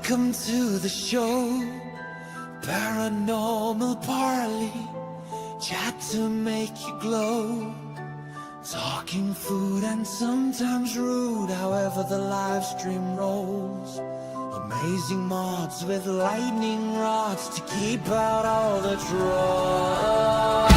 Welcome to the show, Paranormal Parley, chat to make you glow. Talking food and sometimes rude, however the live stream rolls. Amazing mods with lightning rods to keep out all the trolls.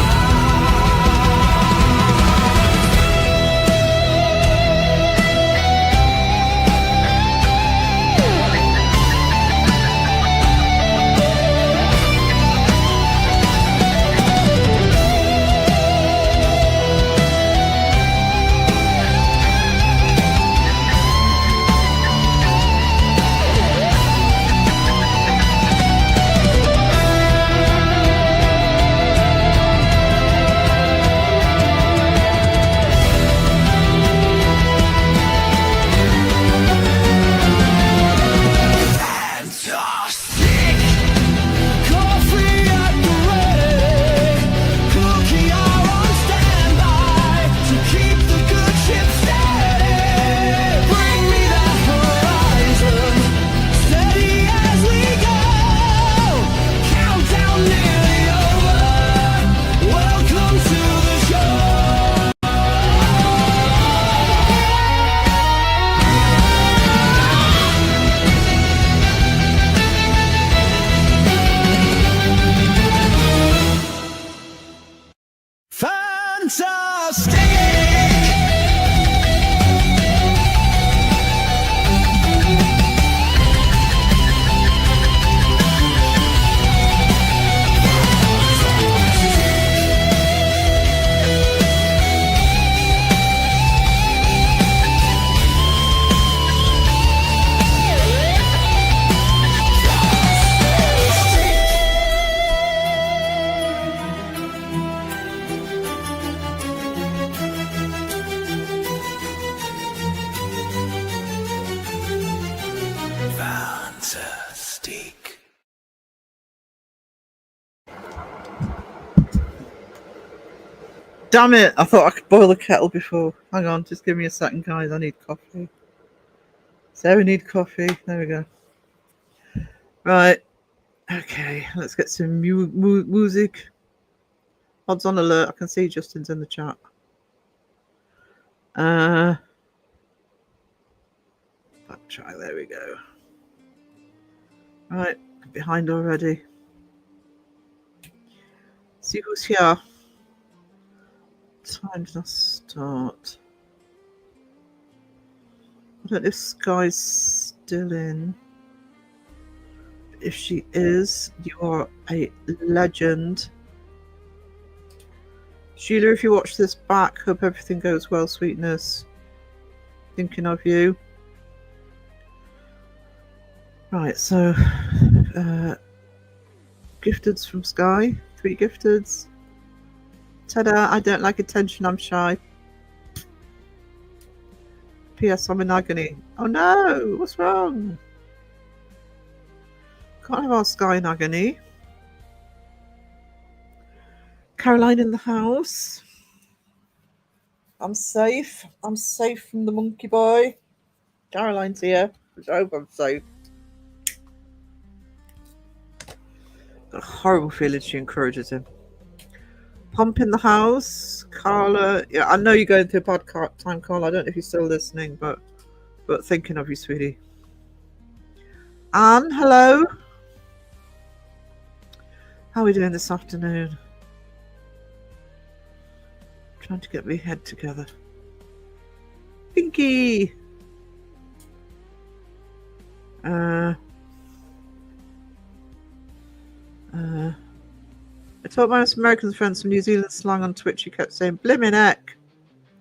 Damn it! I thought I could boil the kettle before. Hang on, just give me a second, guys. I need coffee. So we need coffee. There we go. Right. Okay, let's get some music. Odds on alert. I can see Justin's in the chat. Backtrack. There we go. Right, behind already. See who's here. Time did I start? I don't know if Sky's still in. If she is, you are a legend. Sheila, if you watch this back, hope everything goes well, sweetness. Thinking of you. Right, so gifteds from Sky. 3 gifteds. Ta-da, I don't like attention, I'm shy. P.S. I'm in agony. Oh no, what's wrong? Can't have our Sky in agony. Caroline in the house. I'm safe. I'm safe from the monkey boy. Caroline's here. I hope I'm safe. Got a horrible feeling she encourages him. Pump in the house, Carla. Yeah, I know you're going through a bad time, Carla. I don't know if you're still listening, but thinking of you, sweetie. Anne, hello. How are we doing this afternoon? Trying to get my head together. Pinky. I taught my American friend some New Zealand slang on Twitch. He kept saying "blimmin' heck."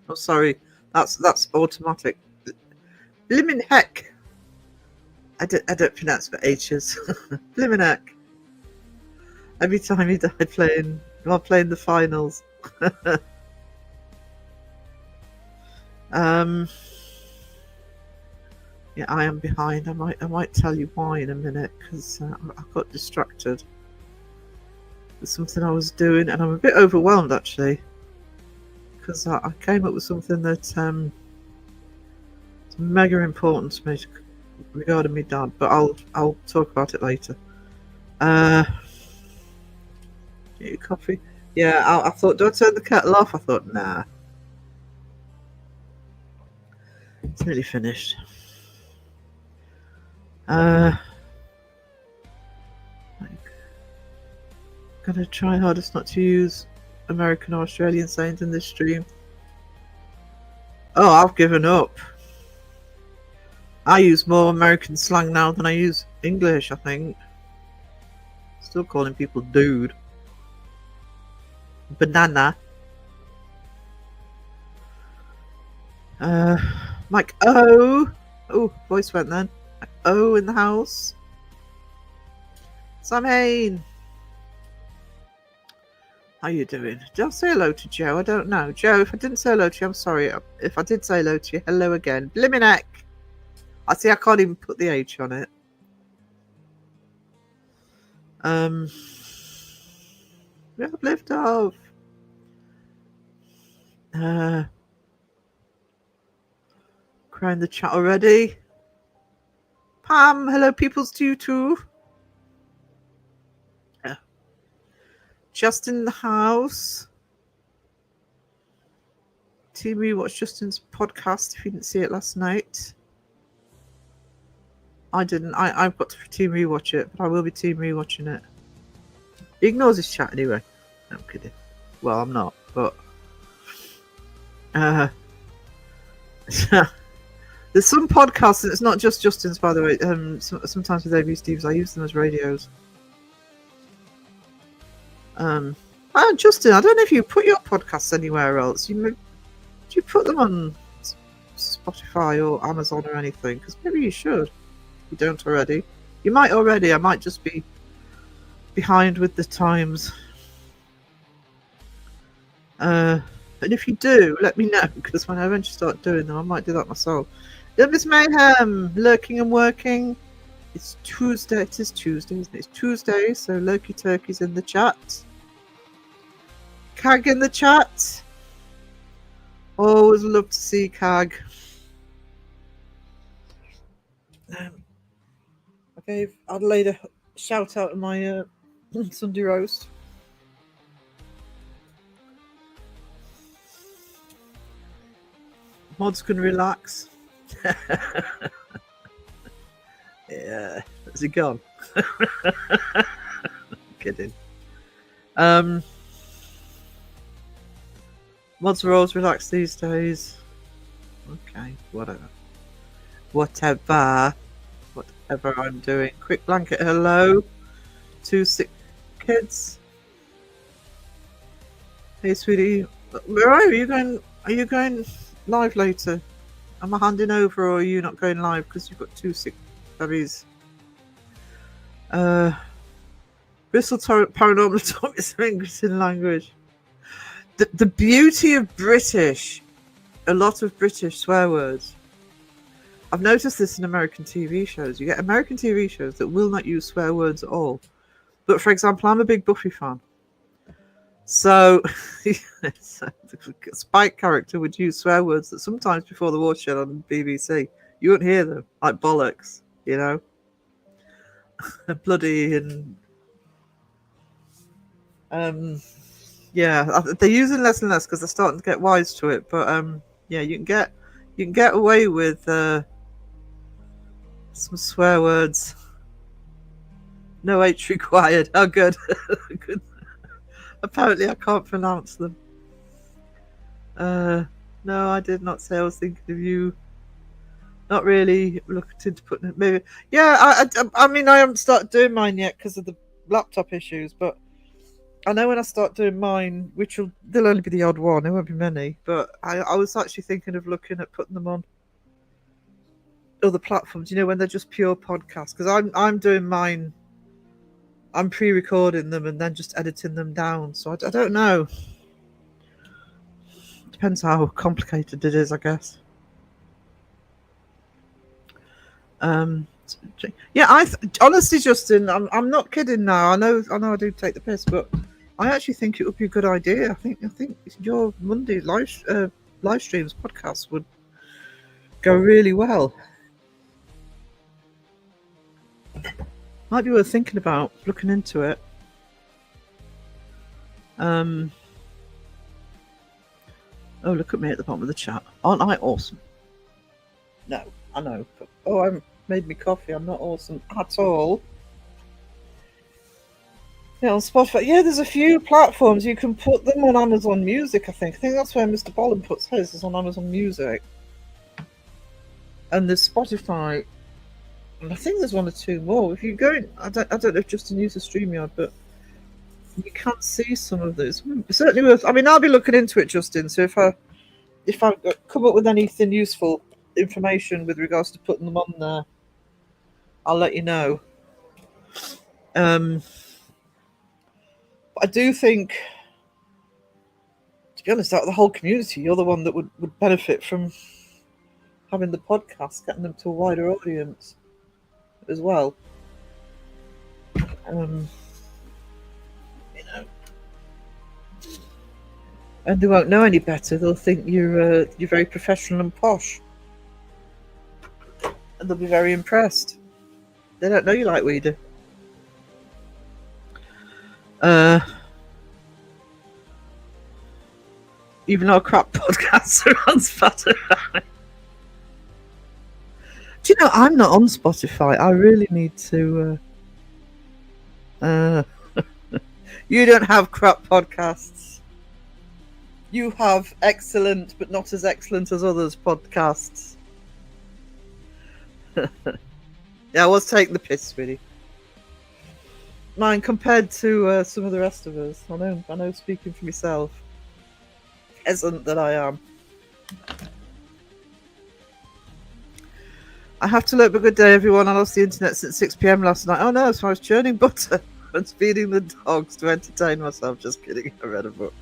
Oh, sorry, that's automatic. Blimmin' heck. I don't pronounce the H's. Blimmin' heck. Every time he died while playing the finals. Yeah, I am behind. I might tell you why in a minute because I got distracted. Something I was doing, and I'm a bit overwhelmed actually because I came up with something that it's mega important to me regarding me dad, but I'll talk about it later. Get your coffee. Yeah, I thought, do I turn the kettle off? I thought, nah. It's nearly finished. Gonna try hardest not to use American or Australian sayings in this stream. Oh, I've given up. I use more American slang now than I use English, I think. Still calling people dude. Banana. Mike O. Oh, voice went then. O in the house. Sam Hain. How you doing? Did I say hello to Joe? I don't know. Joe, if I didn't say hello to you, I'm sorry. If I did say hello to you, hello again. Bliminek. I see I can't even put the H on it. We have left off. Crying the chat already. Pam, hello people's tutu. Just in the house. Team rewatch Justin's podcast if you didn't see it last night. I didn't. I've got to team rewatch it, but I will be team rewatching it. He ignores his chat anyway. No, I'm kidding. Well, I'm not, but there's some podcasts, and it's not just Justin's, by the way. Sometimes with AB Steve's, I use them as radios. Justin, I don't know if you put your podcasts anywhere else. Do you put them on Spotify or Amazon or anything? Because maybe you should. You don't already. You might already. I might just be behind with the times. And if you do, let me know, because when I eventually start doing them, I might do that myself. Miss Mayhem, lurking and working. It's Tuesday. It is Tuesday, isn't it? It's Tuesday, so Lurky Turkey's in the chat. Cag in the chat. Always love to see Cag. I gave Adelaide a shout out in my Sunday roast. Mods can relax. Yeah, is he gone? Kidding. Mods are always relaxed these days. Okay, whatever I'm doing. Quick blanket hello. 2 sick kids. Hey sweetie, where are you going? Are you going live later? Am I handing over, or are you not going live because you've got 2 sick babies? Bristol Paranormal taught me some English in language. The beauty of British, a lot of British swear words. I've noticed this in American TV shows. You get American TV shows that will not use swear words at all. But for example, I'm a big Buffy fan. So, the Spike character would use swear words that sometimes before the watershed on BBC, you wouldn't hear them, like bollocks, you know? Bloody and... yeah, they're using less and less because they're starting to get wise to it. But yeah, you can get away with some swear words. No H required. Oh, good. Good. Apparently, I can't pronounce them. No, I did not say. I was thinking of you. Not really looking to put maybe. Yeah, I mean, I haven't started doing mine yet because of the laptop issues, but. I know when I start doing mine, there'll only be the odd one, there won't be many, but I was actually thinking of looking at putting them on other platforms, when they're just pure podcasts, because I'm doing mine, I'm pre-recording them and then just editing them down, so I don't know. Depends how complicated it is, I guess. Yeah, honestly, Justin, I'm not kidding now. I know I do take the piss, but I actually think it would be a good idea. I think your Monday live streams podcast would go really well. Might be worth thinking about looking into it. Oh, look at me at the bottom of the chat. Aren't I awesome? No, I know. Oh, I made me coffee. I'm not awesome at all. Yeah, on Spotify. Yeah, there's a few platforms. You can put them on Amazon Music, I think. I think that's where Mr. Bolland puts his, is on Amazon Music. And there's Spotify. And I think there's one or two more. If you go in, I don't know if Justin uses StreamYard, but you can see some of those. Certainly worth. I mean, I'll be looking into it, Justin. So if I come up with anything useful information with regards to putting them on there, I'll let you know. But I do think, to be honest, out of the whole community, you're the one that would benefit from having the podcast, getting them to a wider audience as well. You know, and they won't know any better. They'll think you're very professional and posh, and they'll be very impressed. They don't know you like we do. Even our crap podcasts are on Spotify. Do you know, I'm not on Spotify. I really need to. You don't have crap podcasts. You have excellent, but not as excellent as others podcasts. Yeah, I was taking the piss, really. Mine compared to some of the rest of us. I know. Speaking for myself, peasant that I am. I have to look. But good day, everyone. I lost the internet since 6 p.m. last night. Oh no! So I was churning butter and feeding the dogs to entertain myself. Just kidding. I read a book.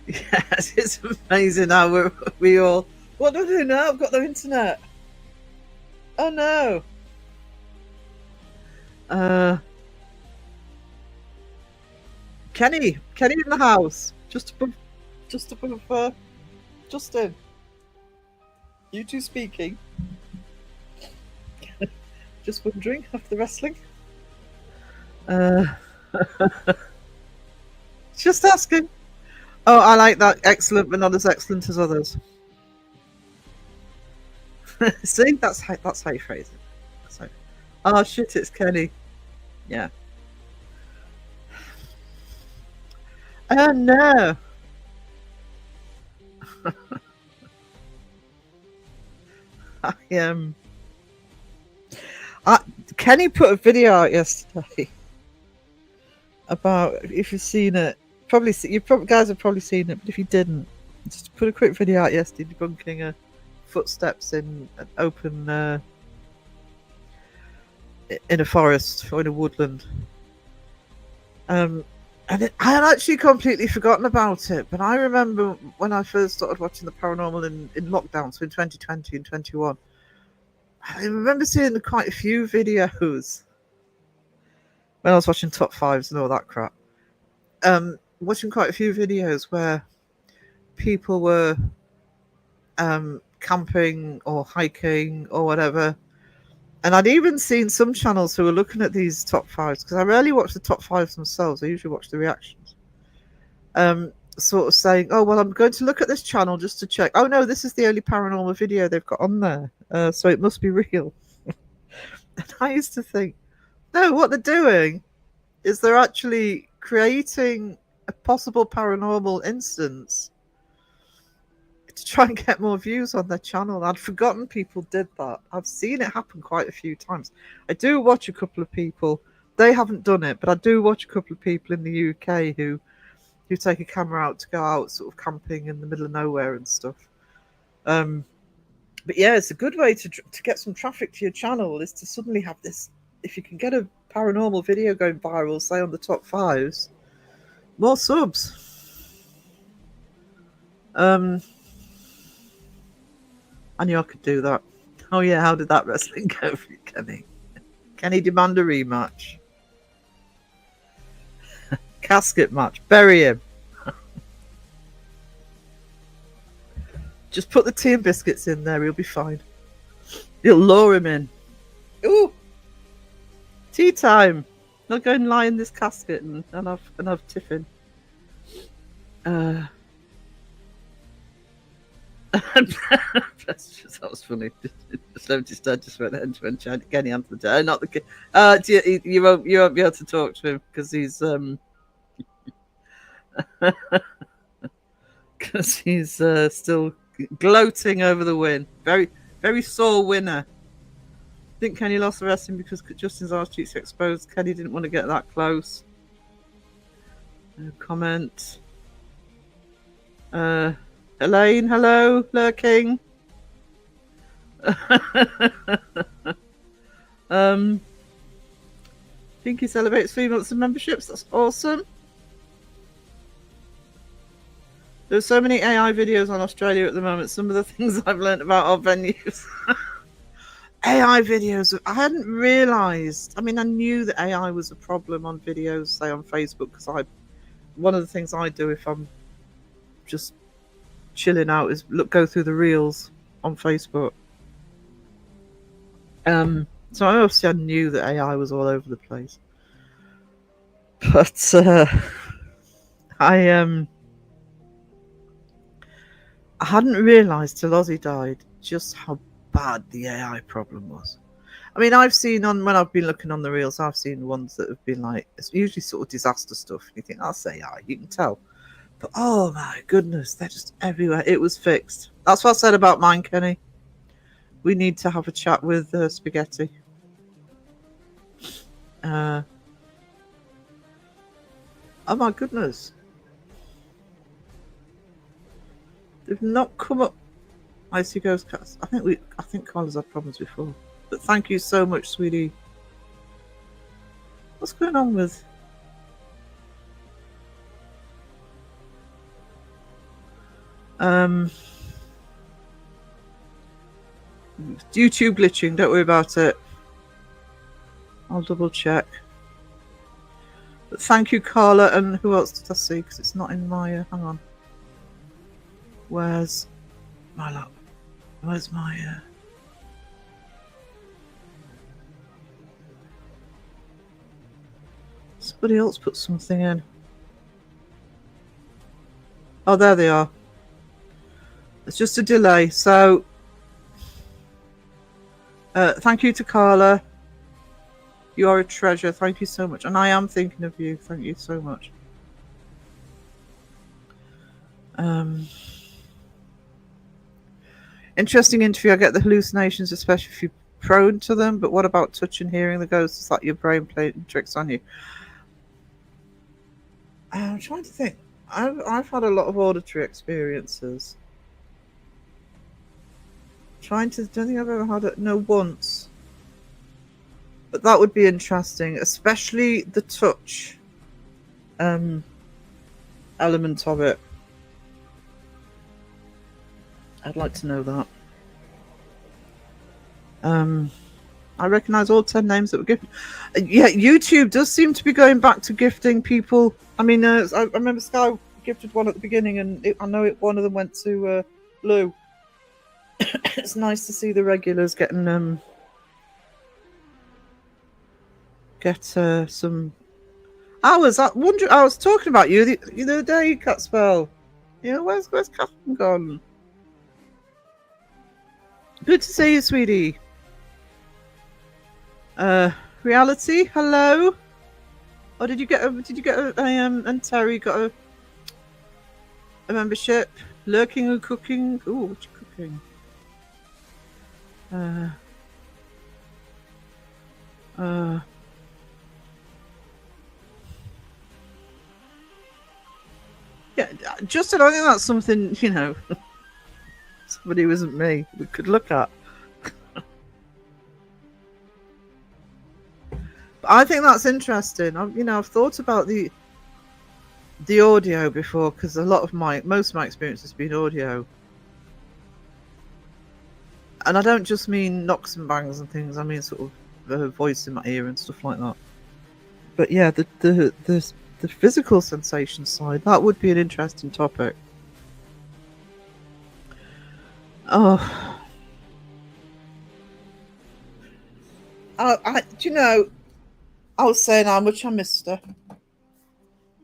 Yes, it's amazing how we all. What do I do now? I've got no internet. Oh no. Kenny in the house, just above Justin. You two speaking. Just wondering after the wrestling. Just asking. Oh, I like that. Excellent, but not as excellent as others. See, that's how you phrase it. Oh shit, it's Kenny. Yeah. Oh no. Kenny put a video out yesterday about, if you've seen it, guys have probably seen it, but if you didn't, just put a quick video out yesterday debunking footsteps in an open in a forest or in a woodland. And I had actually completely forgotten about it, but I remember when I first started watching the paranormal in lockdown, so in 2020 and 21, I remember seeing quite a few videos when I was watching top fives and all that crap. Watching quite a few videos where people were camping or hiking or whatever. And I'd even seen some channels who were looking at these top fives, because I rarely watch the top fives themselves. I usually watch the reactions. Sort of saying, oh, well, I'm going to look at this channel just to check. Oh, no, this is the only paranormal video they've got on there. So it must be real. And I used to think, no, what they're doing is they're actually creating a possible paranormal instance to try and get more views on their channel. I'd forgotten people did that. I've seen it happen quite a few times. I do watch a couple of people. They haven't done it, but I do watch a couple of people in the UK who take a camera out to go out sort of camping in the middle of nowhere and stuff. But yeah, it's a good way to get some traffic to your channel, is to suddenly have this. If you can get a paranormal video going viral, say on the top fives, more subs. I knew I could do that. Oh yeah, how did that wrestling go for you, Kenny? Kenny demand a rematch. Casket match. Bury him. Just put the tea and biscuits in there, he'll be fine. You'll lure him in. Ooh, tea time. I'll go and lie in this casket and have tiffin. That was funny. Just noticed I just went and Kenny answered the not the kid. You won't be able to talk to him because he's still gloating over the win. Very, very sore winner. I think Kenny lost the wrestling because Justin's arse cheeks were exposed. Kenny didn't want to get that close. No comment. Elaine, hello, lurking. Pinky celebrates 3 months of memberships. That's awesome. There's so many AI videos on Australia at the moment. Some of the things I've learned about our venues. AI videos. I hadn't realised. I mean, I knew that AI was a problem on videos, say on Facebook, because one of the things I do if I'm just chilling out is go through the reels on Facebook. So obviously I knew that AI was all over the place, but I hadn't realised till Ozzy died just how bad the AI problem was. I mean, I've seen when I've been looking on the reels, I've seen ones that have been like, it's usually sort of disaster stuff. And you think, that's AI, you can tell. But oh my goodness, they're just everywhere. It was fixed. That's what I said about mine, Kenny. We need to have a chat with Spaghetti. Oh my goodness. They've not come up. Icy Ghost Cats. I think Carla's had problems before. But thank you so much, sweetie. What's going on with? YouTube glitching. Don't worry about it. I'll double check. But thank you, Carla. And who else did I see? Because it's not in my. Hang on. Where's my lap? Where's my? Somebody else put something in. Oh, there they are. It's just a delay. So, thank you to Carla. You are a treasure. Thank you so much. And I am thinking of you. Thank you so much. Interesting interview. I get the hallucinations, especially if you're prone to them. But what about touch and hearing the ghosts? Is that your brain playing tricks on you? I'm trying to think. I've had a lot of auditory experiences. Don't think I've ever had it. No, once. But that would be interesting, especially the touch element of it. I'd like to know that. I recognise all 10 names that were gifted. Yeah, YouTube does seem to be going back to gifting people. I mean, I remember Sky gifted one at the beginning, and I know one of them went to Lou. It's nice to see the regulars getting some. I was talking about you the other day, Catspell. You know, where's Catherine gone? Good to see you, sweetie. Reality, hello. Or did you get and Terry got a membership? Lurking and cooking. Ooh, what you cooking? Yeah, Justin, I think that's something, somebody who isn't me we could look at. But I think that's interesting. I've thought about the audio before, because most of my experience has been audio. And I don't just mean knocks and bangs and things. I mean sort of voice in my ear and stuff like that. But yeah, the physical sensation side, that would be an interesting topic. Oh, Do you know, I was saying how much I missed her.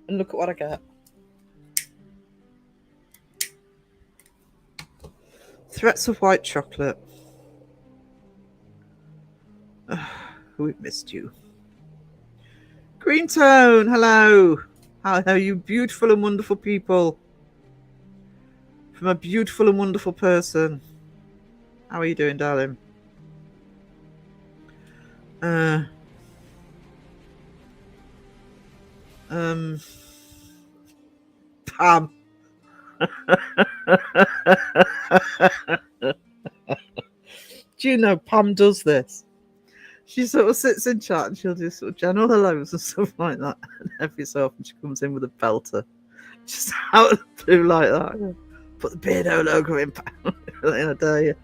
And look at what I get. Threats of white chocolate. We've missed you. Green Tone, hello. How are you beautiful and wonderful people? From a beautiful and wonderful person. How are you doing, darling? Pam. Do you know Pam does this? She sort of sits in chat and she'll do sort of general hellos and stuff like that. And every so often she comes in with a belter. Just out of the blue like that. Put the Beardo logo in, Pam. I dare you.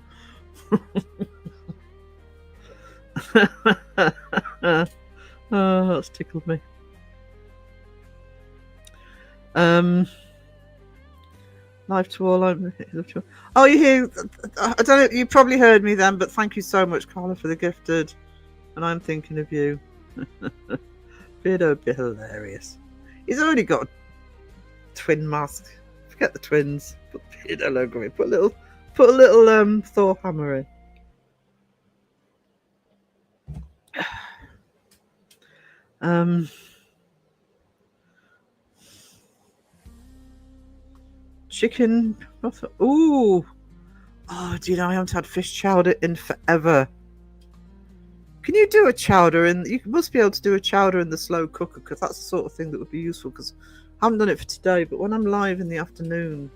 Oh, that's tickled me. Live to all. Oh, you hear? I don't know. You probably heard me then, but thank you so much, Carla, for the gifted. And I'm thinking of you. Beardo would be hilarious. He's already got a twin mask. Forget the twins. Put the Beardo logo in. Put a little Thor hammer in. Chicken. Ooh. Oh, do you know I haven't had fish chowder in forever. Can you do a chowder in? You must be able to do a chowder in the slow cooker, because that's the sort of thing that would be useful. Because I haven't done it for today, but when I'm live in the afternoon,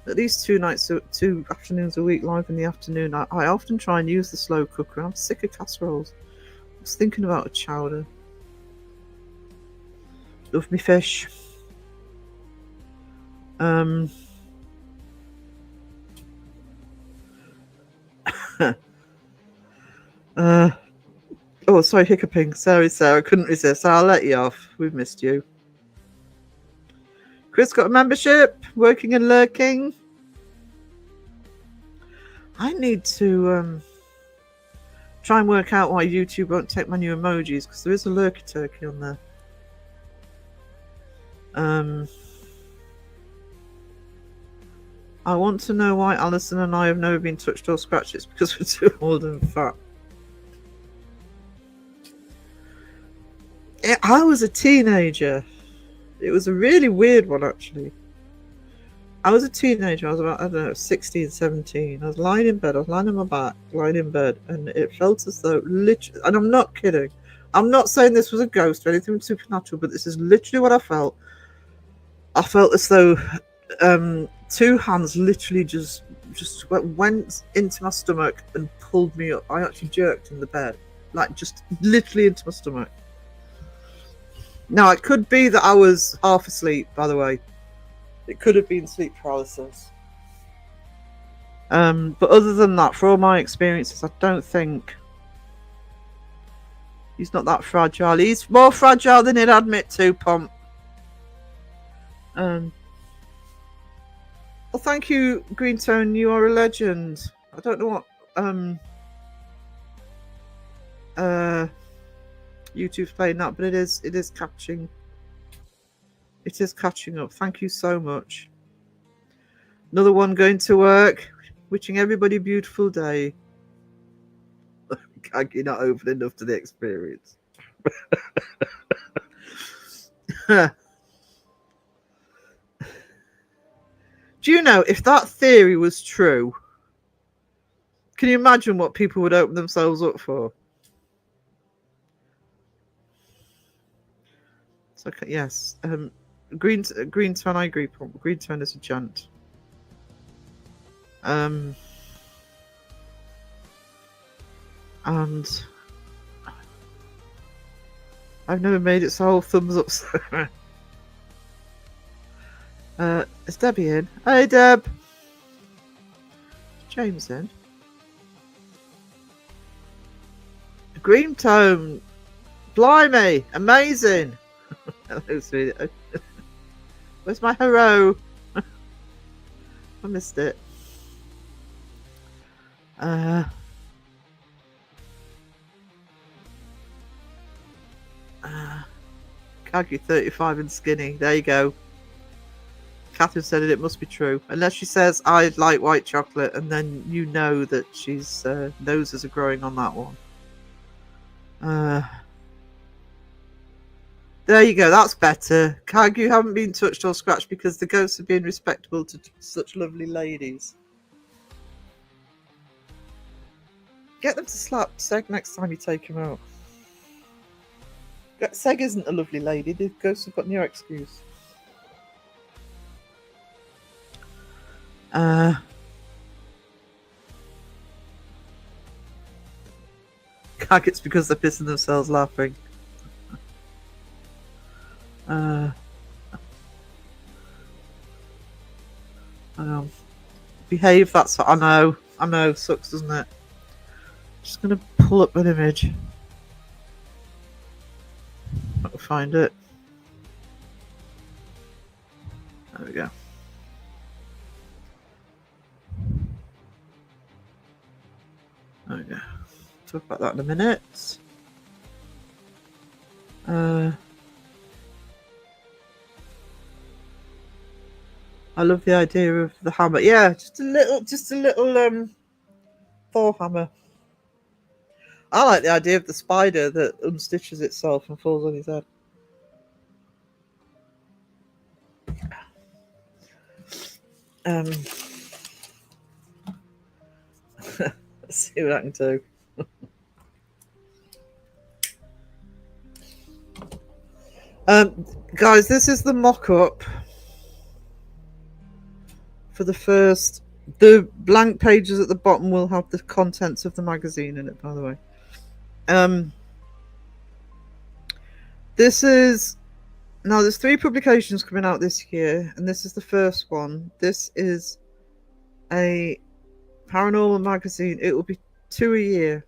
at least 2 afternoons a week live in the afternoon, I often try and use the slow cooker. And I'm sick of casseroles. I was thinking about a chowder. Love me fish. Oh, sorry, hiccuping. Sorry, Sarah, couldn't resist. I'll let you off. We've missed you. Chris got a membership. Working and lurking. I need to try and work out why YouTube won't take my new emojis, because there is a lurky turkey on there. I want to know why Alison and I have never been touched or scratched. It's because we're too old and fat. I was a teenager. It was a really weird one, actually. I was a teenager. I was about, 16, 17. I was lying in bed. I was lying on my back, lying in bed, and it felt as though, literally, and I'm not kidding. I'm not saying this was a ghost or anything supernatural, but this is literally what I felt. I felt as though 2 hands literally just went into my stomach and pulled me up. I actually jerked in the bed, like just literally into my stomach. Now, it could be that I was half asleep, by the way. It could have been sleep paralysis. But other than that, for all my experiences, I don't think he's not that fragile. He's more fragile than he'd admit to, Pomp. Well, thank you, Green Tone. You are a legend. I don't know what YouTube's playing that, but it is catching. It is catching up. Thank you so much. Another one going to work. Wishing everybody a beautiful day. You're not open enough to the experience. Do you know, if that theory was true, can you imagine what people would open themselves up for? So, yes. Green Tone, I agree. Green Tone is a gent. And I've never made it so whole thumbs up. Is Debbie in? Hey, Deb. James in. Green Tone. Blimey. Amazing. Hello, sweetie. Where's my hero? I missed it. Kagi 35 and skinny. There you go. Catherine said it must be true. Unless she says, I like white chocolate, and then you know that she's noses are growing on that one. There you go. That's better. Kag, you haven't been touched or scratched because the ghosts are being respectable to such lovely ladies. Get them to slap Seg next time you take him out. Seg isn't a lovely lady. The ghosts have got no excuse. Kag, it's because they're pissing themselves laughing. Behave, that's what I know. I know, sucks, doesn't it? Just gonna pull up an image. I'll find it. There we go. There we go. Talk about that in a minute. I love the idea of the hammer. Yeah, just a little Thor hammer. I like the idea of the spider that unstitches itself and falls on his head. Let's see what I can do. Guys, this is the mock-up for the first. The blank pages at the bottom will have the contents of the magazine in it, by the way. This is now there's 3 publications coming out this year, and this is the first one. This is a paranormal magazine. It will be 2 a year.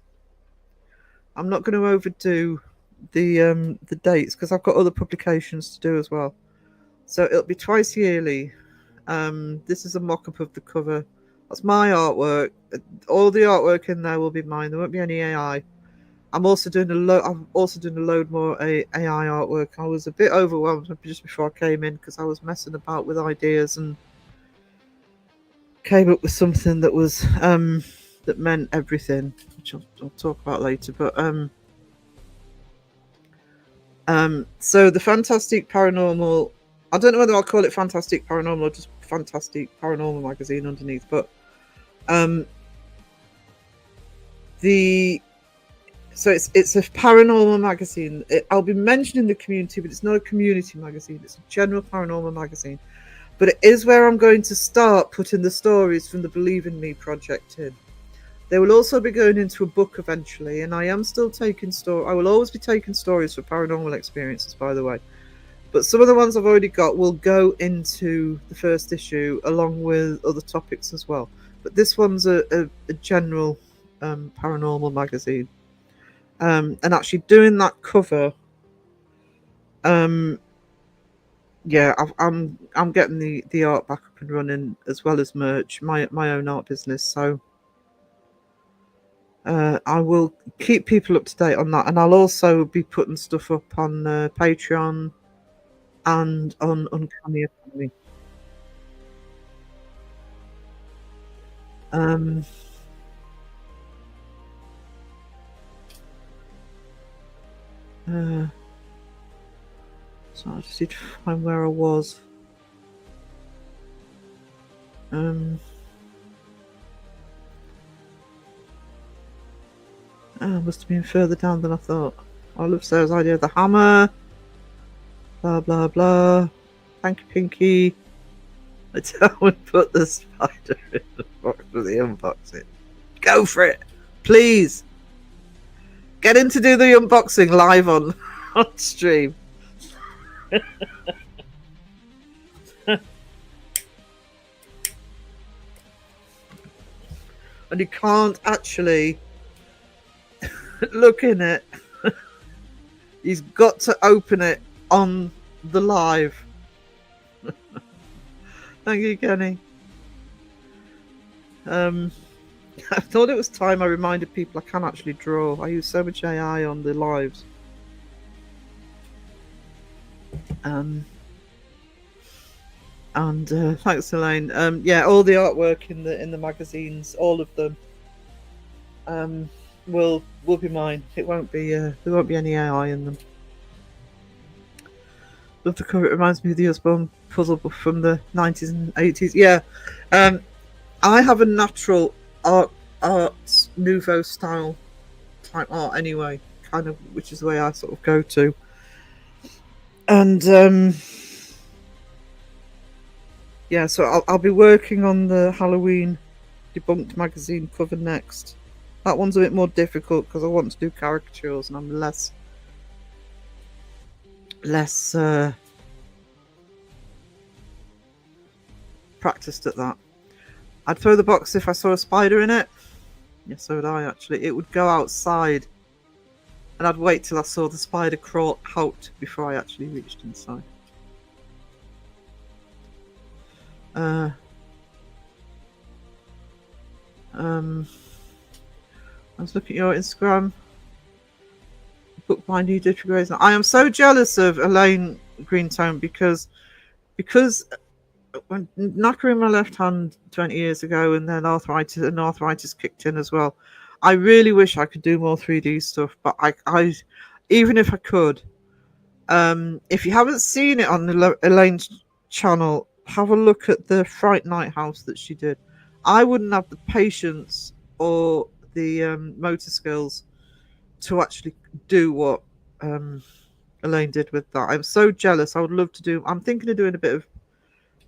I'm not going to overdo the dates because I've got other publications to do as well. So it'll be twice yearly. This is a mock-up of the cover. That's my artwork. All the artwork in there will be mine. There won't be any AI. I'm also doing a load more AI artwork. I was a bit overwhelmed just before I came in because I was messing about with ideas and came up with something that was that meant everything, which I'll talk about later. But so the Fantastic Paranormal. I don't know whether I'll call it Fantastic Paranormal or just Fantastic Paranormal magazine underneath, but so it's a paranormal magazine. I'll be mentioning the community, but it's not a community magazine. It's a general paranormal magazine. But it is where I'm going to start putting the stories from the Believe in Me project in. They will also be going into a book eventually, and I am still taking I will always be taking stories for paranormal experiences, by the way. But some of the ones I've already got will go into the first issue along with other topics as well. But this one's a general paranormal magazine. And actually doing that cover, yeah, I'm getting the art back up and running as well as merch, my own art business. So I will keep people up to date on that, and I'll also be putting stuff up on Patreon and on Uncanny Academy. So I just need to find where I was. Must have been further down than I thought. I love Sarah's idea of the hammer. Blah blah blah. Thank you, Pinky. I would put the spider in the box for the unboxing. Go for it, please. Get in to do the unboxing live on stream. And you can't actually look in it. He's got to open it on the live. Thank you, Kenny. I thought it was time I reminded people I can actually draw. I use so much AI on the lives. And thanks, Elaine. Yeah, all the artwork in the magazines, all of them, will be mine. It won't be there won't be any AI in them. Love the cover. It reminds me of the Osborne puzzle book from the 90s and 80s. Yeah, I have a natural art nouveau style type art anyway, kind of, which is the way I sort of go to. And yeah, so I'll be working on the Halloween Debunked magazine cover next. That one's a bit more difficult because I want to do caricatures and I'm less practiced at that. I'd throw the box if I saw a spider in it. Yes, so would I actually. It would go outside and I'd wait till I saw the spider crawl out before I actually reached inside. I was looking at your Instagram bookbinder you did for Grey's Anatomy. I am so jealous of Elaine Greentone because when knackering my left hand 20 years ago and then arthritis kicked in as well. I really wish I could do more 3D stuff, but I even if I could, if you haven't seen it on Elaine's channel, have a look at the Fright Night house that she did. I wouldn't have the patience or the motor skills to actually do what Elaine did with that. I'm so jealous. I would love to do. I'm thinking of doing a bit of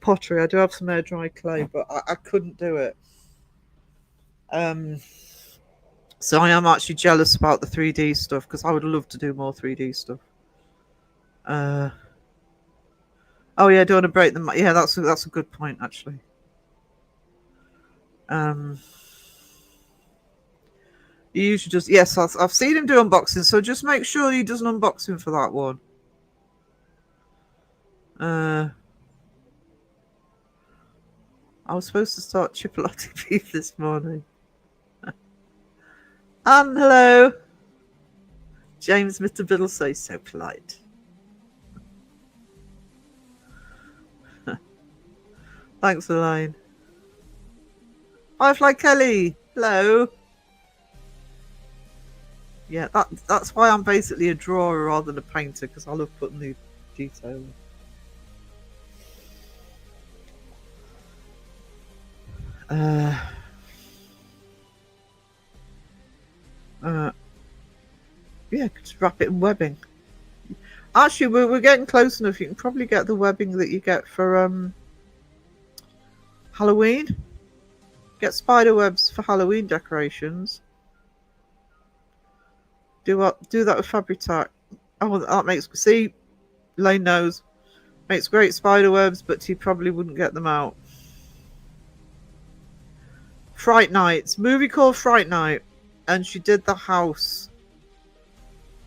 pottery. I do have some air dry clay, but I couldn't do it. So I am actually jealous about the 3D stuff because I would love to do more 3D stuff. Oh yeah, don't want to break them. Yeah, that's a good point actually. You usually just yes, I've seen him do unboxing, so just make sure he does an unboxing for that one. I was supposed to start chipolating beef this morning. And hello, James, Mr. Biddlesay, so polite. Thanks, Elaine. Firefly Kelly, hello. Yeah, that's why I'm basically a drawer rather than a painter because I love putting the detail in. Yeah, just wrap it in webbing. Actually, we're getting close enough. You can probably get the webbing that you get for Halloween. Get spider webs for Halloween decorations. Do that with Fabric-Tac. Oh, that makes Lane knows. Makes great spider webs, but he probably wouldn't get them out. Fright Nights, movie called Fright Night, and she did the house.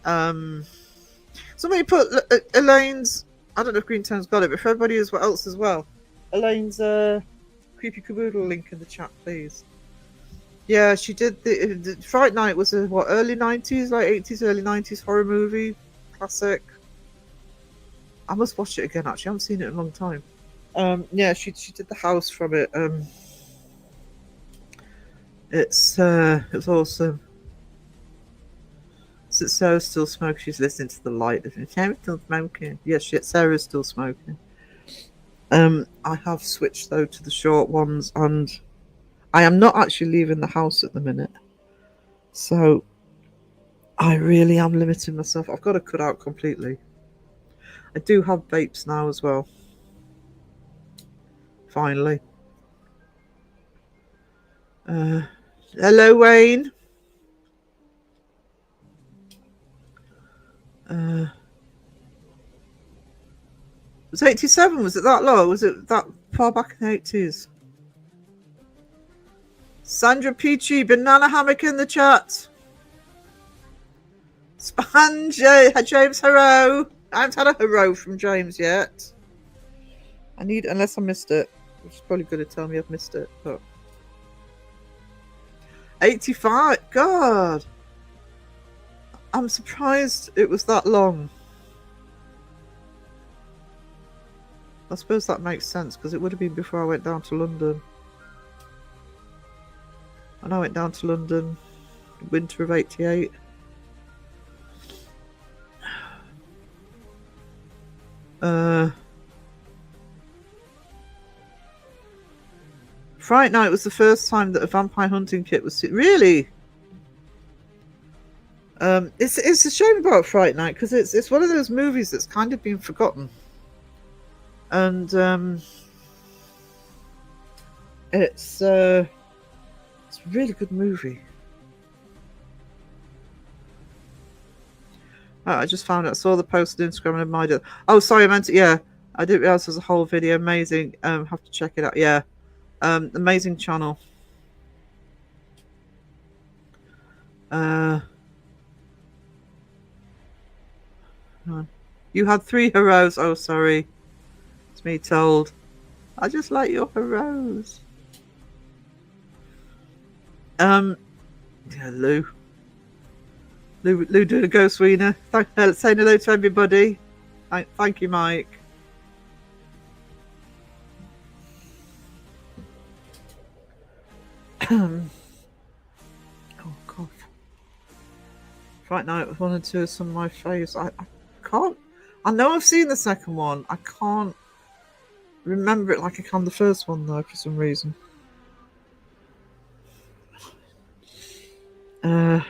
Somebody put Elaine's. I don't know if Greentone's got it, but for everybody else as well, Elaine's creepy caboodle link in the chat, please. Yeah, she did the Fright Night was a early 90s, like 80s, early 90s horror movie, classic. I must watch it again. Actually, I haven't seen it in a long time. Yeah, she did the house from it. It's awesome. So Sarah's still smoking. She's listening to the light. Sarah's still smoking. Yes, Sarah's still smoking. I have switched though to the short ones, and I am not actually leaving the house at the minute. So I really am limiting myself. I've got to cut out completely. I do have vapes now as well. Finally. Hello, Wayne. Was 87? Was it that low? Was it that far back in the 80s? Sandra Peachy, banana hammock in the chat. Sponge, James Haro. I haven't had a haro from James yet. Unless I missed it, which is probably going to tell me I've missed it. But 85, God. I'm surprised it was that long. I suppose that makes sense because it would have been before I went down to London. And I went down to London winter of '88. Fright Night was the first time that a vampire hunting kit was really. It's a shame about Fright Night because it's one of those movies that's kind of been forgotten, and it's a really good movie. Oh, I just found it. I saw the post on Instagram and admired it. Oh, sorry, I meant it. Yeah, I didn't realize there was a whole video. Amazing. Have to check it out. Yeah, amazing channel. You had 3 heroes. Oh, sorry. It's me told. I just like your heroes. Yeah, Lou doing a ghost wiener. Saying hello to everybody. Thank you, Mike. Oh, God. Fright Night was 1 and 2 are some of my faves. I can't. I know I've seen the second one. I can't remember it like I can the first one, though, for some reason. I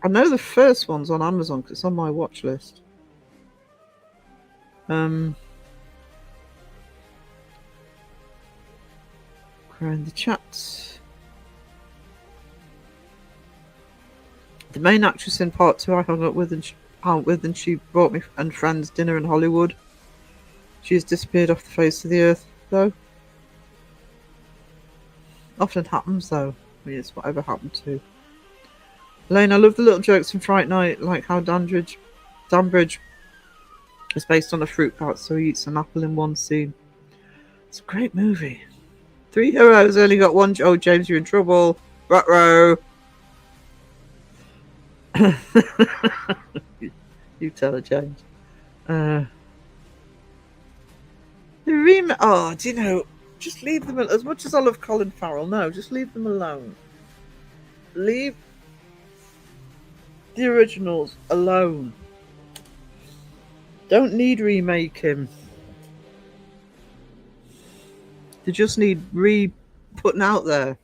know the first one's on Amazon because it's on my watch list. In the chat. The main actress in part 2 I hung out with and she brought me and friends dinner in Hollywood. She has disappeared off the face of the earth, though. Often happens, though. I mean, it's whatever happened to. Elaine, I love the little jokes in Fright Night, like how Danbridge is based on a fruit bat, so he eats an apple in one scene. It's a great movie. 3 heroes, only got 1. Oh, James, you're in trouble. Ruh-roh. You tell her, James. The remake. Oh, do you know? Just leave them. As much as I love Colin Farrell, no, just leave them alone. Leave the originals alone. Don't need remaking. They just need putting out there.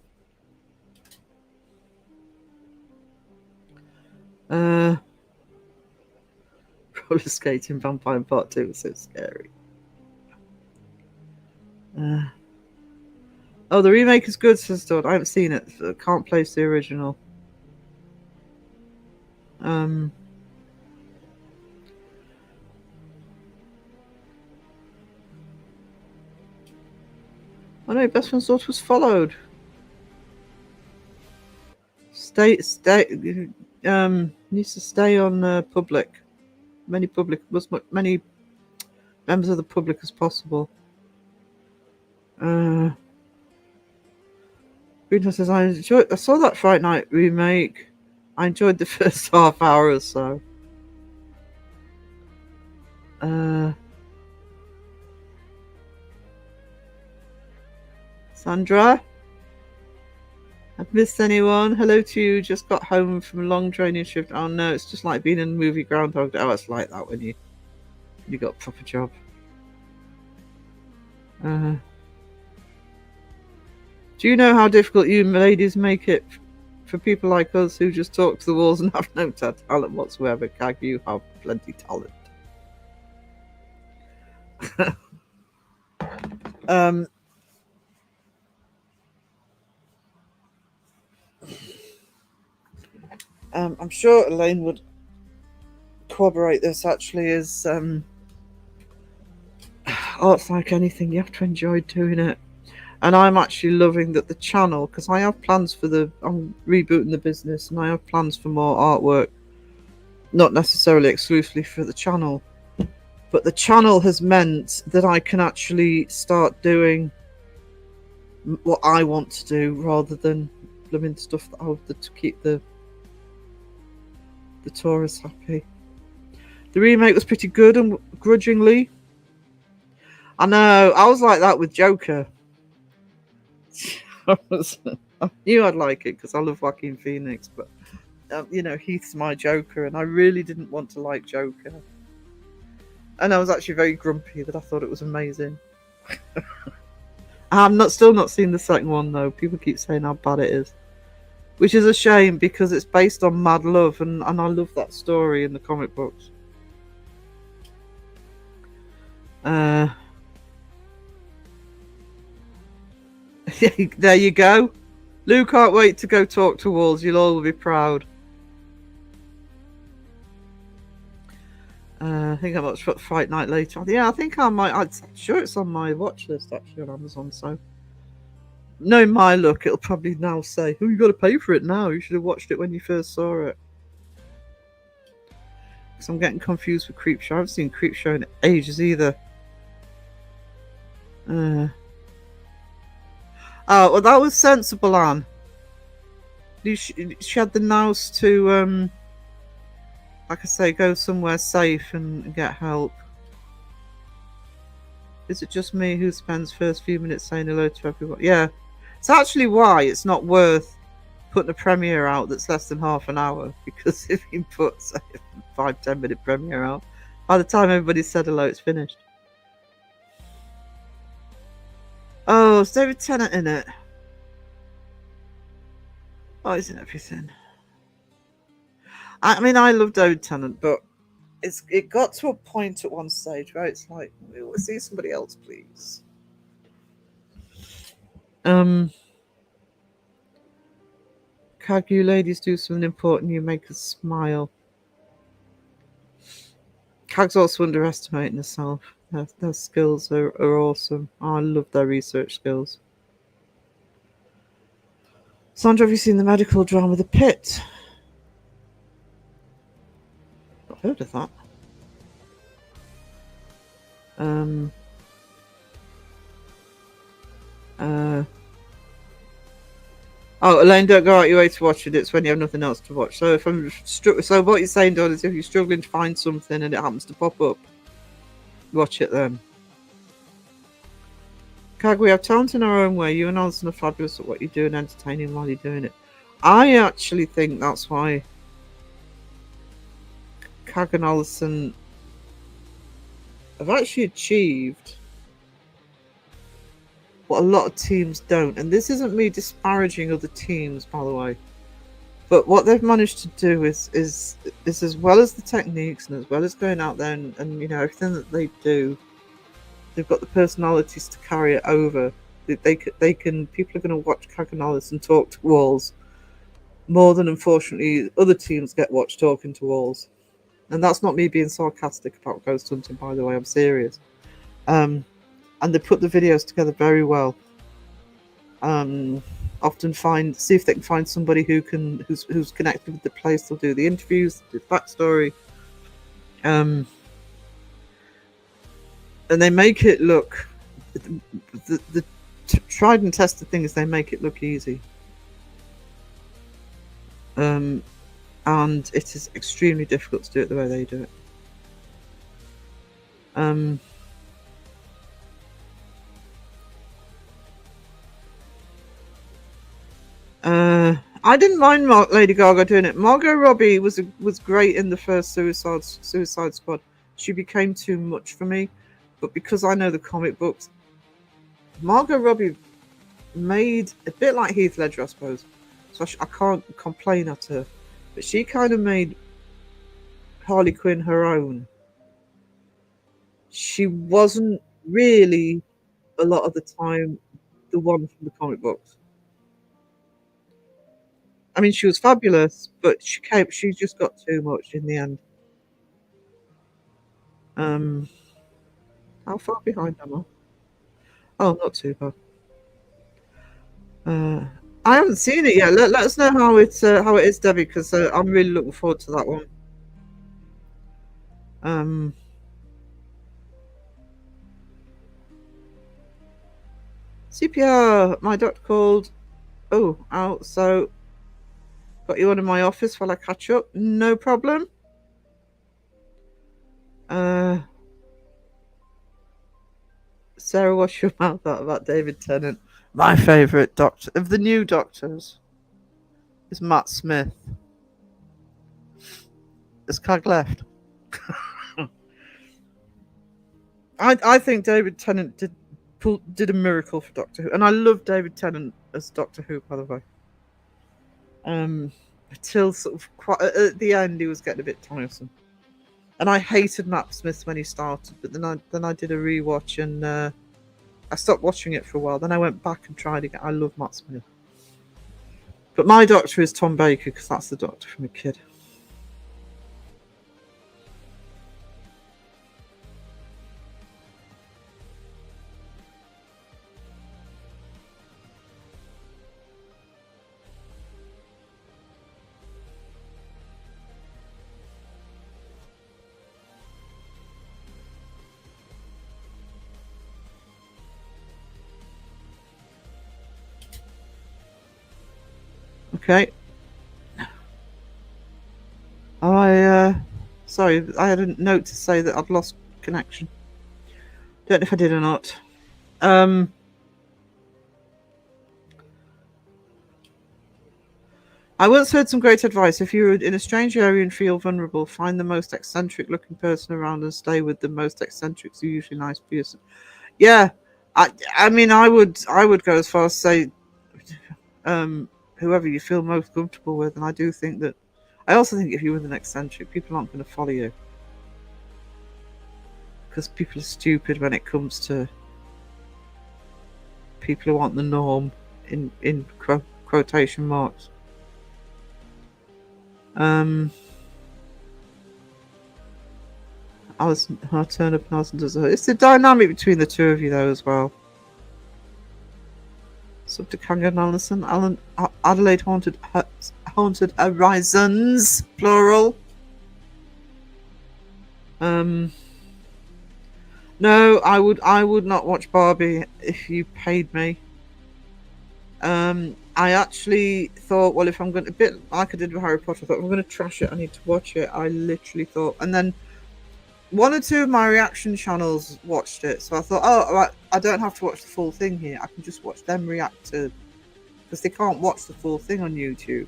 Roller skating vampire part 2 was so scary. Oh, the remake is good, says Dodd. I haven't seen it. So I can't place the original. Oh no, best friend's daughter was followed. Needs to stay on public. Many members of the public as possible. Greenhouse says, I saw that Fright Night remake. I enjoyed the first half hour or so. Sandra? I've missed anyone. Hello to you. Just got home from a long training shift. Oh no, it's just like being in a movie Groundhog Day. Oh, it's like that when you got a proper job. Do you know how difficult you ladies make it for people like us who just talk to the walls and have no talent whatsoever? Gag, you have plenty talent. I'm sure Elaine would corroborate this. Actually, is art's like anything, you have to enjoy doing it. And I'm actually loving that the channel, because I have plans for I'm rebooting the business and I have plans for more artwork, not necessarily exclusively for the channel, but the channel has meant that I can actually start doing what I want to do rather than blooming stuff that to keep the tourists happy. The remake was pretty good and grudgingly. I know. I was like that with Joker. I knew I'd like it because I love Joaquin Phoenix, but Heath's my Joker, and I really didn't want to like Joker. And I was actually very grumpy that I thought it was amazing. I'm still not seen the second one though. People keep saying how bad it is, which is a shame because it's based on mad love, and I love that story in the comic books. There you go. Lou can't wait to go talk to walls. You'll all be proud. I think I watched Fright Night later. Yeah, I think I might. I'm sure it's on my watch list actually on Amazon. So, knowing my luck, it'll probably now say, "Oh, you got to pay for it now. You should have watched it when you first saw it." Because I'm getting confused with Creepshow. I haven't seen Creepshow in ages either. Oh, well, that was sensible, Anne. She had the nous to like I say, go somewhere safe and get help. Is it just me who spends first few minutes saying hello to everyone? Yeah. It's actually why it's not worth putting a premiere out that's less than half an hour. Because if you put, say, a 5-10 minute premiere out, by the time everybody said hello, it's finished. Oh, is David Tennant in it? Oh, he's in everything. I mean, I love David Tennant, but it got to a point at one stage where it's like, we'll see somebody else, please. Cag, you ladies do something important. You make us smile. Cag's also underestimating herself. Their skills are awesome. Oh, I love their research skills. Sandra, have you seen the medical drama The Pit? I've heard of that. Oh, Elaine, don't go out your way to watch it. It's when you have nothing else to watch. So so what you're saying, Don, is if you're struggling to find something and it happens to pop up, watch it then. Cag, we have talent in our own way. You and Alison are fabulous at what you do and entertaining while you're doing it. I actually think that's why Cag and Alison have actually achieved what a lot of teams don't. And this isn't me disparaging other teams, by the way. But what they've managed to do is as well as the techniques and as well as going out there and everything that they do, they've got the personalities to carry it over. They can. People are going to watch Cag and Alison talk to walls more than, unfortunately, other teams get watched talking to walls. And that's not me being sarcastic about ghost hunting, by the way. I'm serious. And they put the videos together very well. Often see if they can find somebody who's connected with the place. They'll do the interviews, the backstory, and they make it look. The tried and tested thing is they make it look easy. And it is extremely difficult to do it the way they do it. I didn't mind Lady Gaga doing it. Margot Robbie was great in the first Suicide Squad. She became too much for me, but because I know the comic books, Margot Robbie made a bit like Heath Ledger, I suppose. So I can't complain at her, but she kind of made Harley Quinn her own. She wasn't really a lot of the time the one from the comic books. I mean, she was fabulous, but she just got too much in the end. How far behind am I? Oh, not too bad. I haven't seen it yet. Let us know how it is, Debbie, because I'm really looking forward to that one. CPR. My doctor called. Oh, out. So got you on in my office while I catch up. No problem. Sarah, wash your mouth out about David Tennant. My favourite doctor of the new doctors is Matt Smith. Has Cag left? I think David Tennant did a miracle for Doctor Who, and I love David Tennant as Doctor Who, by the way. Until sort of quite at the end, he was getting a bit tiresome, and I hated Matt Smith when he started. But then I did a rewatch, and I stopped watching it for a while. Then I went back and tried again. I love Matt Smith, but my Doctor is Tom Baker because that's the Doctor from a kid. Okay. Sorry, I had a note to say that I'd lost connection. Don't know if I did or not. I once heard some great advice. If you're in a strange area and feel vulnerable, find the most eccentric looking person around and stay with the most eccentrics. Are usually nice person. Yeah, I mean, I would go as far as say, whoever you feel most comfortable with. And I do think that. I also think if you're with an eccentric, people aren't going to follow you because people are stupid when it comes to people who aren't the norm in quotation marks. Alison, I turn up and Alison does her. It's the dynamic between the two of you though as well. Sub to Kanga and Alison. Adelaide Haunted Horizons, plural. No, I would not watch Barbie if you paid me. I actually thought, well, if I'm going to, a bit like I did with Harry Potter, I thought if I'm going to trash it, I need to watch it. I literally thought, and then one or two of my reaction channels watched it, so I thought, oh, right, I don't have to watch the full thing here. I can just watch them react to, because they can't watch the full thing on YouTube.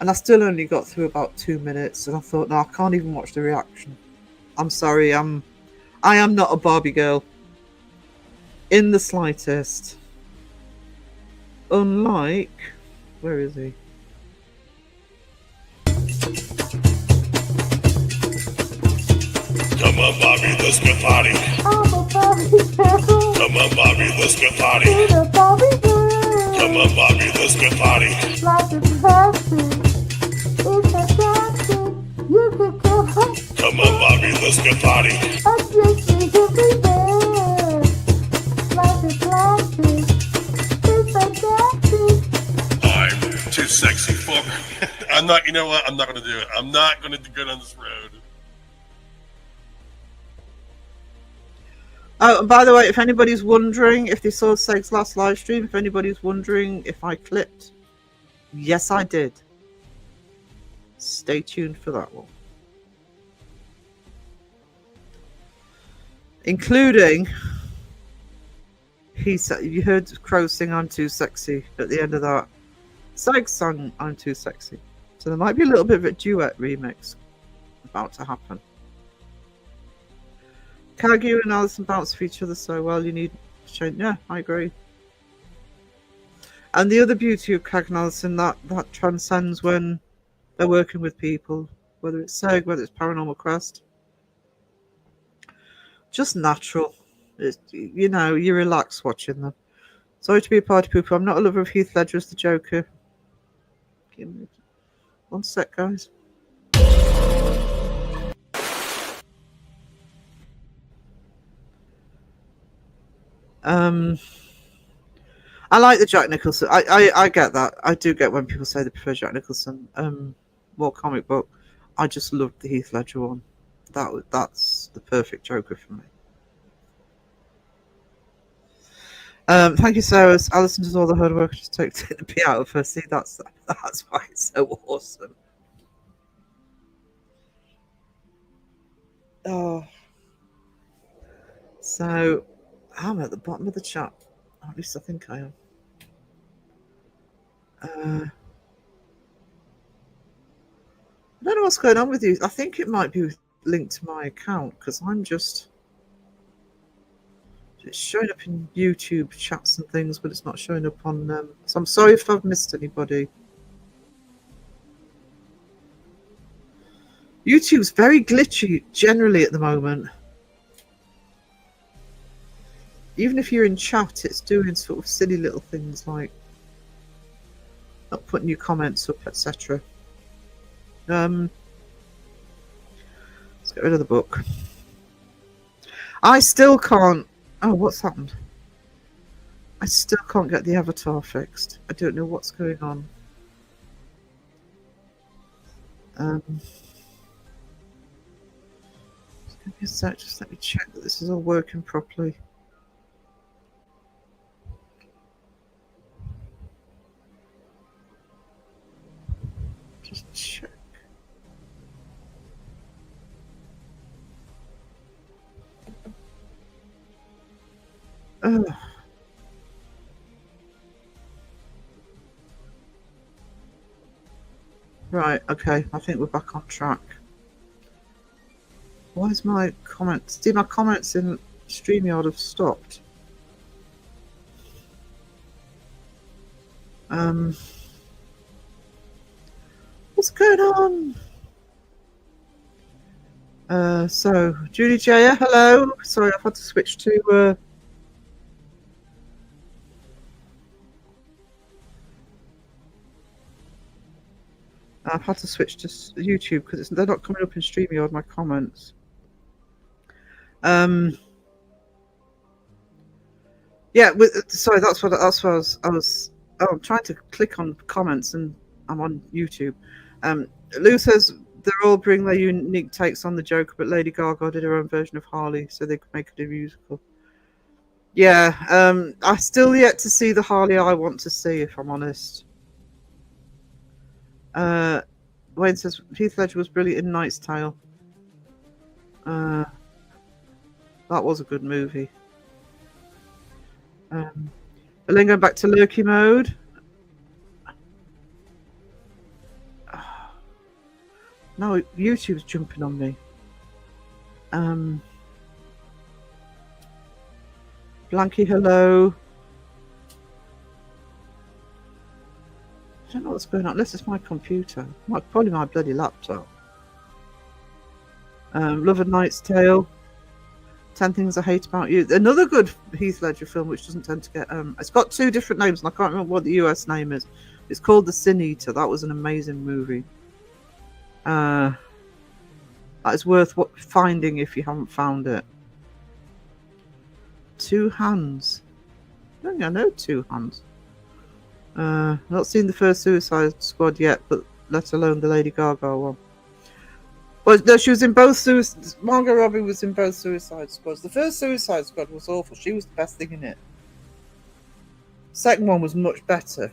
And I still only got through about 2 minutes, and I thought, no, I can't even watch the reaction. I'm sorry, I am not a Barbie girl in the slightest. Unlike, where is he? Come on, Bobby, let's get party. I'm a Barbie girl. Come on, Bobby, let's get party. She's a Barbie girl. Come on, Bobby, let's get party. Life is plastic. It's a plastic. You can go home. Come on, Bobby, let's get party. I just need to be there. Life is plastic. It's fantastic. I'm too sexy for me. I'm not, you know what? I'm not going to do it. I'm not going to do good on this road. Oh, and by the way, if anybody's wondering if they saw Seg's last live stream, if anybody's wondering if I clipped, yes, I did. Stay tuned for that one. Including, he said, you heard Crow sing "I'm Too Sexy" at the end of that. Seg sang "I'm Too Sexy," so there might be a little bit of a duet remix about to happen. Kagu and Alison bounce off each other so well. You need to change. Yeah, I agree. And the other beauty of Kag and Alison that transcends when they're working with people, whether it's Seg, whether it's Paranormal Quest. Just natural. It's, you know, you relax watching them. Sorry to be a party pooper. I'm not a lover of Heath Ledger as the Joker. Give me one sec, guys. I like the Jack Nicholson. I get that. I do get when people say they prefer Jack Nicholson. More comic book. I just loved the Heath Ledger one. That's the perfect Joker for me. Thank you, Sarah. Alison does all the hard work. Just take the pee out of her. See, that's why it's so awesome. Oh, so I'm at the bottom of the chat. At least I think I am. I don't know what's going on with you. I think it might be linked to my account because I'm just. It's showing up in YouTube chats and things, but it's not showing up on. So I'm sorry if I've missed anybody. YouTube's very glitchy generally at the moment. Even if you're in chat, it's doing sort of silly little things like not putting your comments up, etc. Let's get rid of the book. I still can't. Oh, what's happened? I still can't get the avatar fixed. I don't know what's going on. Just give me a sec. Just let me check that this is all working properly. Just check. Right, okay, I think we're back on track. Why is my comments? See, my comments in StreamYard have stopped. What's going on? So, Julie Jaya, hello. Sorry, I've had to switch to... I've had to switch to YouTube because they're not coming up in StreamYard, my comments. Yeah, sorry, that's what I was. I'm trying to click on comments and I'm on YouTube. Lou says they're all bring their unique takes on the Joker, but Lady Gaga did her own version of Harley, so they could make it a musical. Yeah, I still yet to see the Harley I want to see, if I'm honest. Wayne says Heath Ledger was brilliant in Knight's Tale. That was a good movie. But then going back to lurky mode. No, YouTube's jumping on me. Blanky, hello. I don't know what's going on. Unless it's my computer. Probably my bloody laptop. Love a Knight's Tale. 10 Things I Hate About You. Another good Heath Ledger film, which doesn't tend to get... it's got two different names, and I can't remember what the US name is. It's called The Sin Eater. That was an amazing movie. That is worth finding if you haven't found it. Two Hands. I don't think I know Two Hands. Not seen the first Suicide Squad yet, but let alone the Lady Gaga one. Well, no, she was in both Margot Robbie was in both Suicide Squads. The first Suicide Squad was awful. She was the best thing in it. Second one was much better.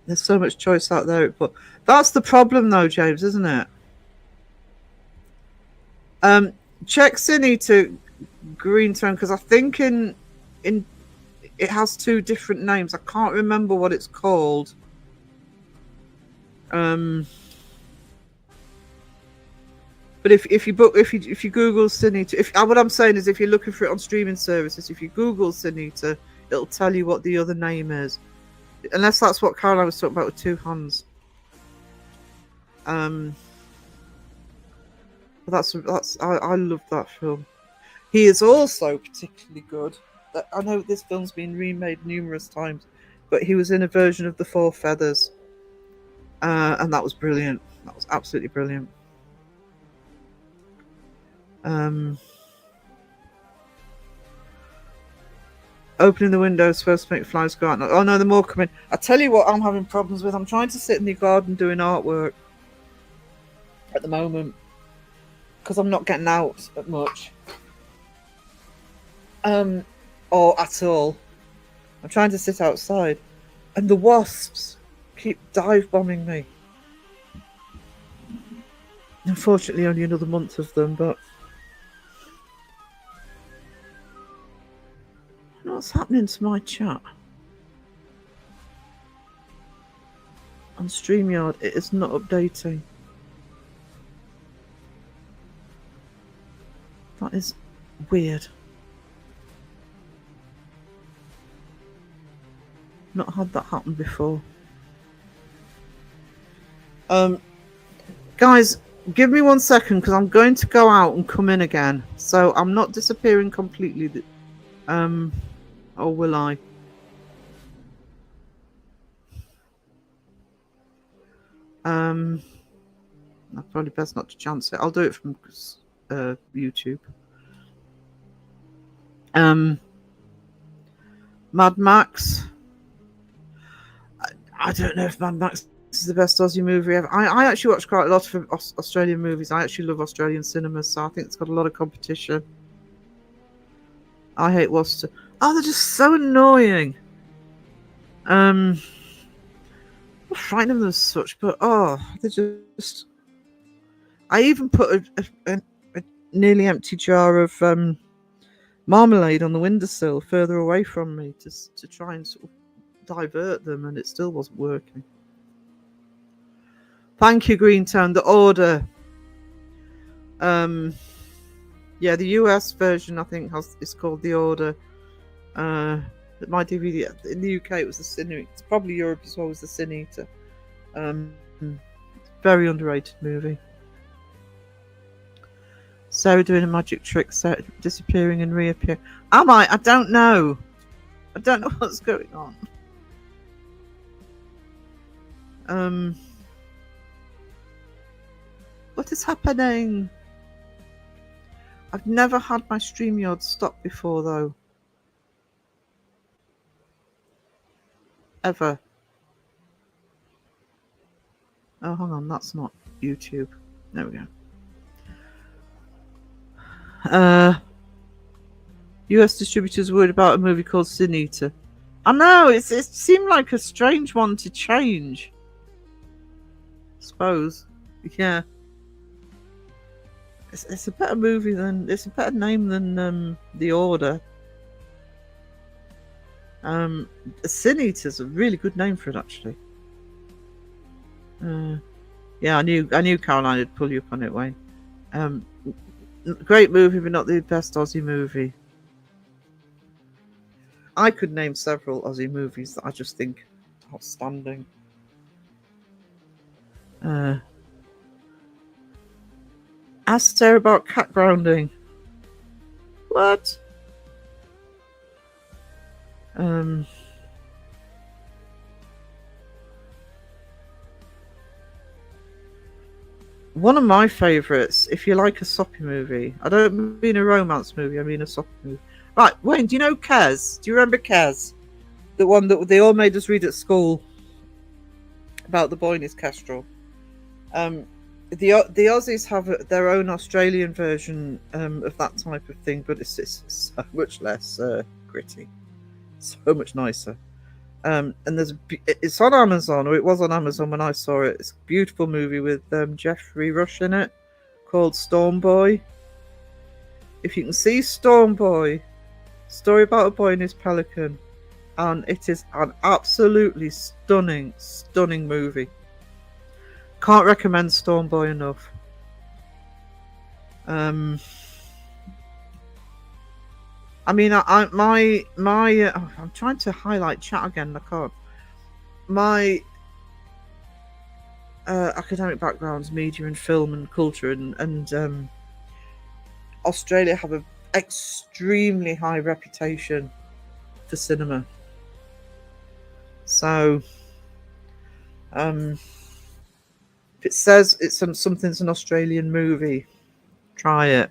There's so much choice out there, but that's the problem, though, James, isn't it? Check Cine to Green Tone, because I think in it has two different names. I can't remember what it's called. But if you Google Cineater, what I'm saying is if you're looking for it on streaming services, if you Google Cineater, it'll tell you what the other name is. Unless that's what Caroline was talking about with Two Hands. But I love that film. He is also particularly good. I know this film's been remade numerous times, but he was in a version of The Four Feathers, and that was brilliant. That was absolutely brilliant. Opening the window is supposed to make flies go out. Oh no, the more coming. I tell you what, I'm having problems with. I'm trying to sit in the garden doing artwork at the moment because I'm not getting out much, or at all. I'm trying to sit outside, and the wasps keep dive bombing me. Unfortunately, only another month of them, but what's happening to my chat on StreamYard? It is not updating. That is weird. Not had that happen before. Guys, give me 1 second because I'm going to go out and come in again. So I'm not disappearing completely. Or will I? Probably best not to chance it. I'll do it from YouTube. Mad Max. I don't know if Mad Max is the best Aussie movie ever. I actually watch quite a lot of Australian movies. I actually love Australian cinema, so I think it's got a lot of competition. I hate Worcester. Oh, they're just so annoying. Not frightening them as such, but they're just. I even put a nearly empty jar of marmalade on the windowsill further away from me to try and sort of divert them, and it still wasn't working. Thank you, Green Town. The Order. Yeah, the US version I think is called The Order. My DVD in the UK it was the Sin. It's probably Europe as well as the Sin Eater. Very underrated movie. Sarah doing a magic trick, disappearing and reappearing. Am I? I don't know. I don't know what's going on. What is happening? I've never had my StreamYard stop before, though. Ever. Oh, hang on. That's not YouTube. There we go. US distributors worried about a movie called Sin Eater. I know, it seemed like a strange one to change. I suppose. Yeah. It's a better movie than... It's a better name than The Order. Sin Eater's a really good name for it, actually. Yeah, I knew Caroline would pull you up on it, Wayne. Great movie, but not the best Aussie movie. I could name several Aussie movies that I just think outstanding. Ask Sarah about cat grounding. What? One of my favourites, if you like a soppy movie. I don't mean a romance movie, I mean a soppy movie. Right, Wayne, do you know Kez? Do you remember Kez? The one that they all made us read at school about the boy in his kestrel. The Aussies have their own Australian version of that type of thing, but it's so much less gritty, so much nicer. And it's on Amazon, or it was on Amazon when I saw it. It's a beautiful movie with Jeffrey Rush in it, called Storm Boy. If you can see Storm Boy, story about a boy and his pelican, and it is an absolutely stunning movie. Can't recommend Storm Boy enough. I mean, I'm trying to highlight chat again. I can't. My academic background's media and film and culture, and Australia have an extremely high reputation for cinema. So, if it says something's an Australian movie, try it.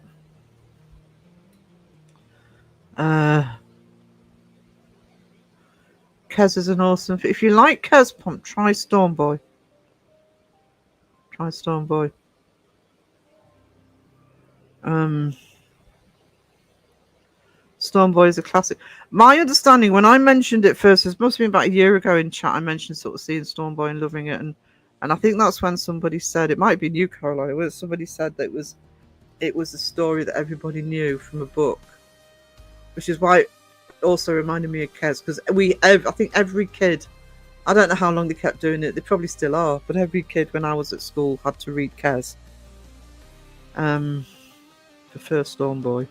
Kez is an awesome. If you like Kez Pump, try Storm Boy. Try Storm Boy. Storm Boy is a classic. My understanding, when I mentioned it first, it must have been about a year ago in chat. I mentioned sort of seeing Storm Boy and loving it, and And I think that's when somebody said, it might be you, Caroline, where somebody said that it was a story that everybody knew from a book, which is why it also reminded me of Kes, because I think every kid, I don't know how long they kept doing it, they probably still are, but every kid when I was at school had to read Kes. The first Storm Boy.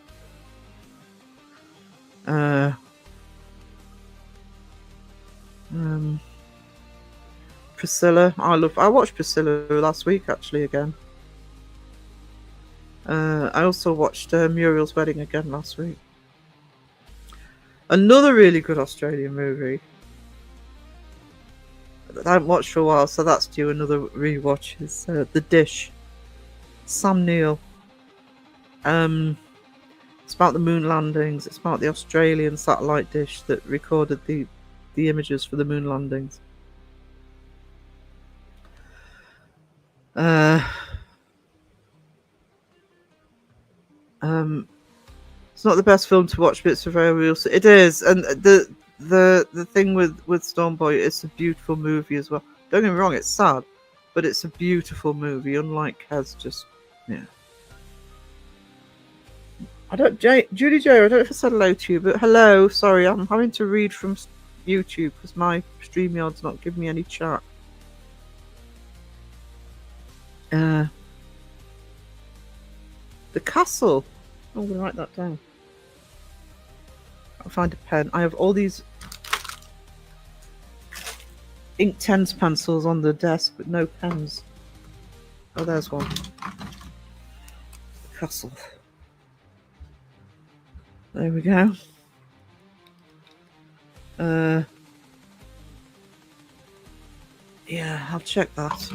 Priscilla, I watched Priscilla last week actually again. I also watched Muriel's Wedding again last week. Another really good Australian movie that I haven't watched for a while, so that's due another rewatch, is The Dish. Sam Neill. It's about the moon landings. It's about the Australian satellite dish that recorded the images for the moon landings. It's not the best film to watch, but it's a very real. It is, and the thing with Storm Boy, it's a beautiful movie as well. Don't get me wrong, it's sad, but it's a beautiful movie. Unlike Kaz, just yeah. Judy J, I don't know if I said hello to you, but hello. Sorry, I'm having to read from YouTube because my StreamYard's not giving me any chat. The castle. Oh, I'm going to write that down. I'll find a pen. I have all these Inktense pencils on the desk, but no pens. Oh, there's one. The castle. There we go. Yeah, I'll check that.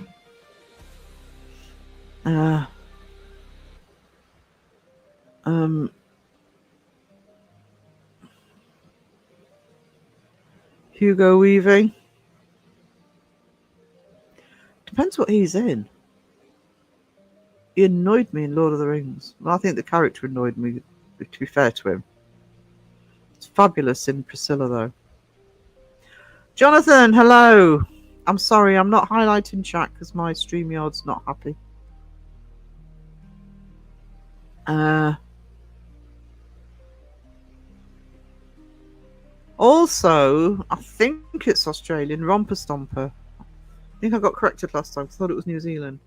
Hugo Weaving. Depends what he's in. He annoyed me in Lord of the Rings. Well, I think the character annoyed me, to be fair to him. It's fabulous in Priscilla, though. Jonathan, hello. I'm sorry, I'm not highlighting chat because my StreamYard's not happy. Also, I think it's Australian, Romper Stomper. I think I got corrected last time. I thought it was New Zealand.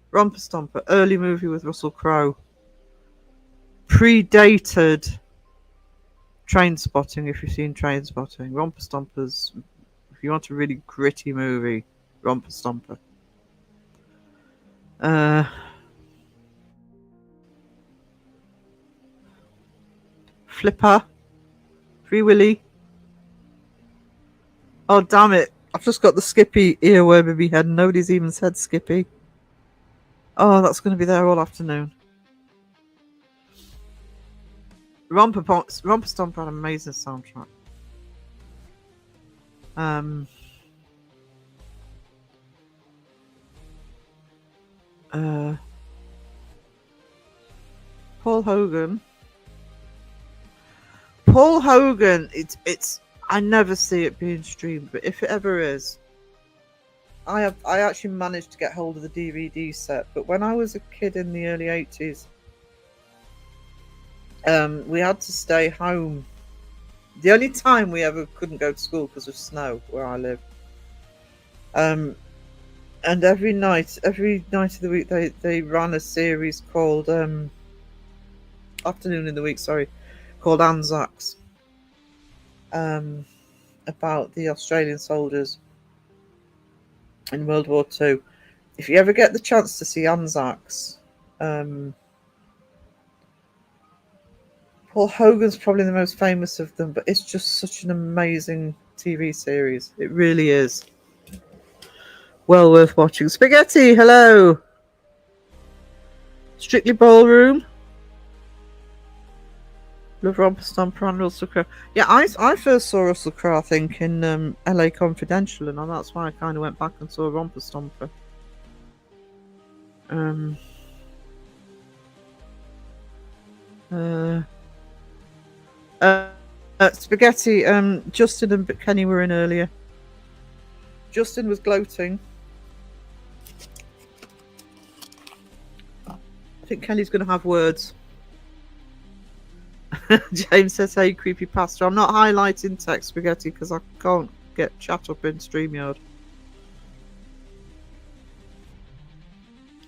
Romper Stomper, early movie with Russell Crowe. Predated Train Spotting, if you've seen Train Spotting. Romper Stomper's, if you want a really gritty movie, Romper Stomper. Flipper. Free Willy. Oh, damn it. I've just got the Skippy earworm in my head. Nobody's even said Skippy. Oh, that's going to be there all afternoon. Romper Stomper had an amazing soundtrack. Paul Hogan. Paul Hogan, it's I never see it being streamed, but if it ever is, I actually managed to get hold of the DVD set. But when I was a kid in the early 80s, we had to stay home. The only time we ever couldn't go to school because of snow where I live. And every night of the week they ran a series called Afternoon in the Week, called Anzacs. About the Australian soldiers in World War II. If you ever get the chance to see Anzacs, Paul Hogan's probably the most famous of them, but it's just such an amazing TV series. It really is. Well worth watching. Spaghetti, hello. Strictly Ballroom. Love Romper Stomper and Russell Crowe. Yeah, I first saw Russell Crowe, I think, in LA Confidential, and that's why I kind of went back and saw Romper Stomper. Spaghetti, Justin and Kenny were in earlier. Justin was gloating think Kenny's going to have words. James says, hey, creepy pastor. I'm not highlighting text spaghetti because I can't get chat up in StreamYard.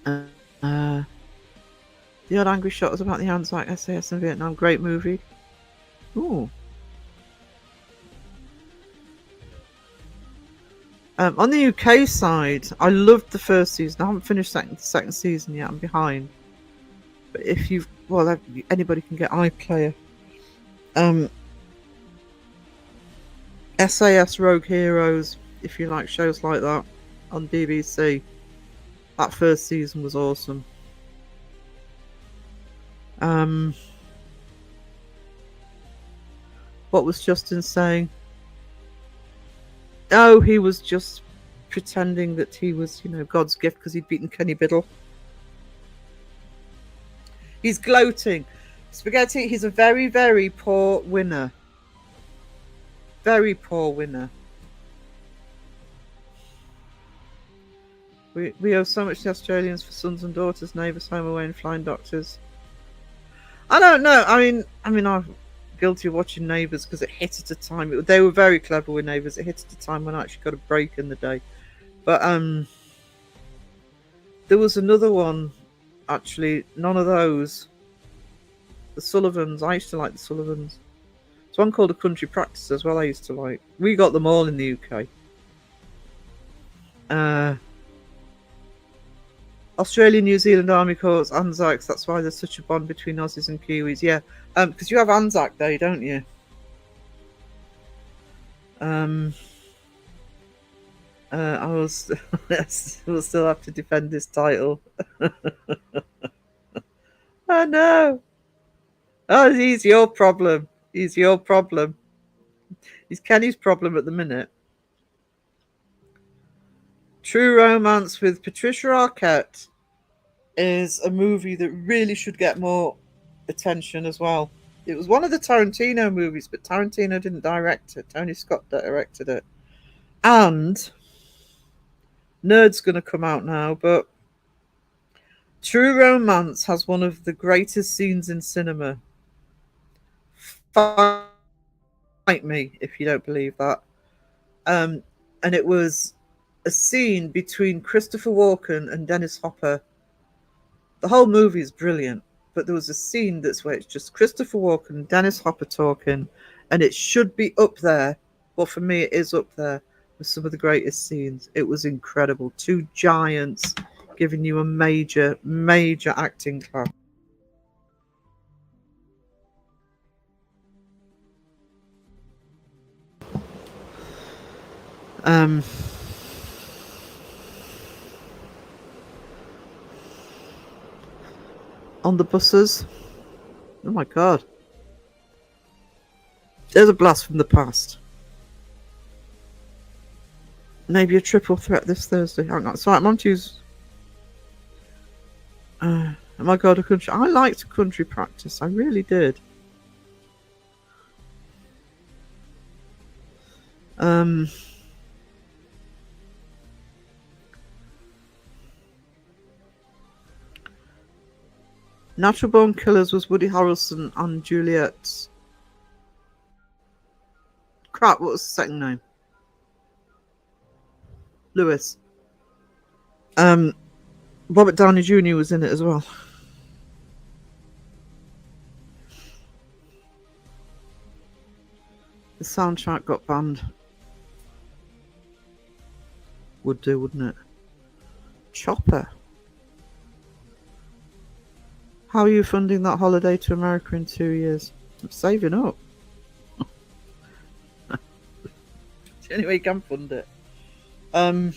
The Odd Angry Shot was about the Anzac SAS in Vietnam. Great movie. Ooh. On the UK side, I loved the first season. I haven't finished the second season yet. I'm behind. But if you've... Well, anybody can get iPlayer. SAS Rogue Heroes, if you like shows like that, on BBC. That first season was awesome. What was Justin saying? Oh, he was just pretending that he was, God's gift because he'd beaten Kenny Biddle. He's gloating. Spaghetti, he's a very, very poor winner. Very poor winner. We owe so much to the Australians for sons and daughters, neighbours, home away and flying doctors. I don't know. I mean, I'm guilty of watching Neighbours because it hit at a time. They were very clever with Neighbours. It hit at a time when I actually got a break in the day. But there was another one, actually. None of those. The Sullivans. I used to like the Sullivans. There's one called A Country Practice as well. I used to like. We got them all in the UK. Australia, New Zealand Army Corps, Anzacs. That's why there's such a bond between Aussies and Kiwis. Yeah, because you have Anzac Day, don't you? I will still have to defend this title. Oh no! Oh, he's your problem. He's your problem. He's Kenny's problem at the minute. True Romance with Patricia Arquette is a movie that really should get more attention as well. It was one of the Tarantino movies, but Tarantino didn't direct it. Tony Scott directed it. And Nerd's going to come out now, but True Romance has one of the greatest scenes in cinema. Fight me if you don't believe that. And it was a scene between Christopher Walken and Dennis Hopper. The whole movie is brilliant, but there was a scene that's where it's just Christopher Walken and Dennis Hopper talking, and it should be up there. Well, for me, it is up there with some of the greatest scenes. It was incredible. Two giants giving you a major, major acting class. On the buses. Oh my god. There's a blast from the past. Maybe a triple threat this Thursday. Hang on. Sorry, I'm on Tuesday. Oh my god, a country. I liked Country Practice. I really did. Natural Born Killers was Woody Harrelson and Juliet. Crap, what was the second name? Lewis. Robert Downey Jr. was in it as well. The soundtrack got banned. Would do, wouldn't it? Chopper. How are you funding that holiday to America in 2 years? I'm saving up. The only way you can fund it. I'm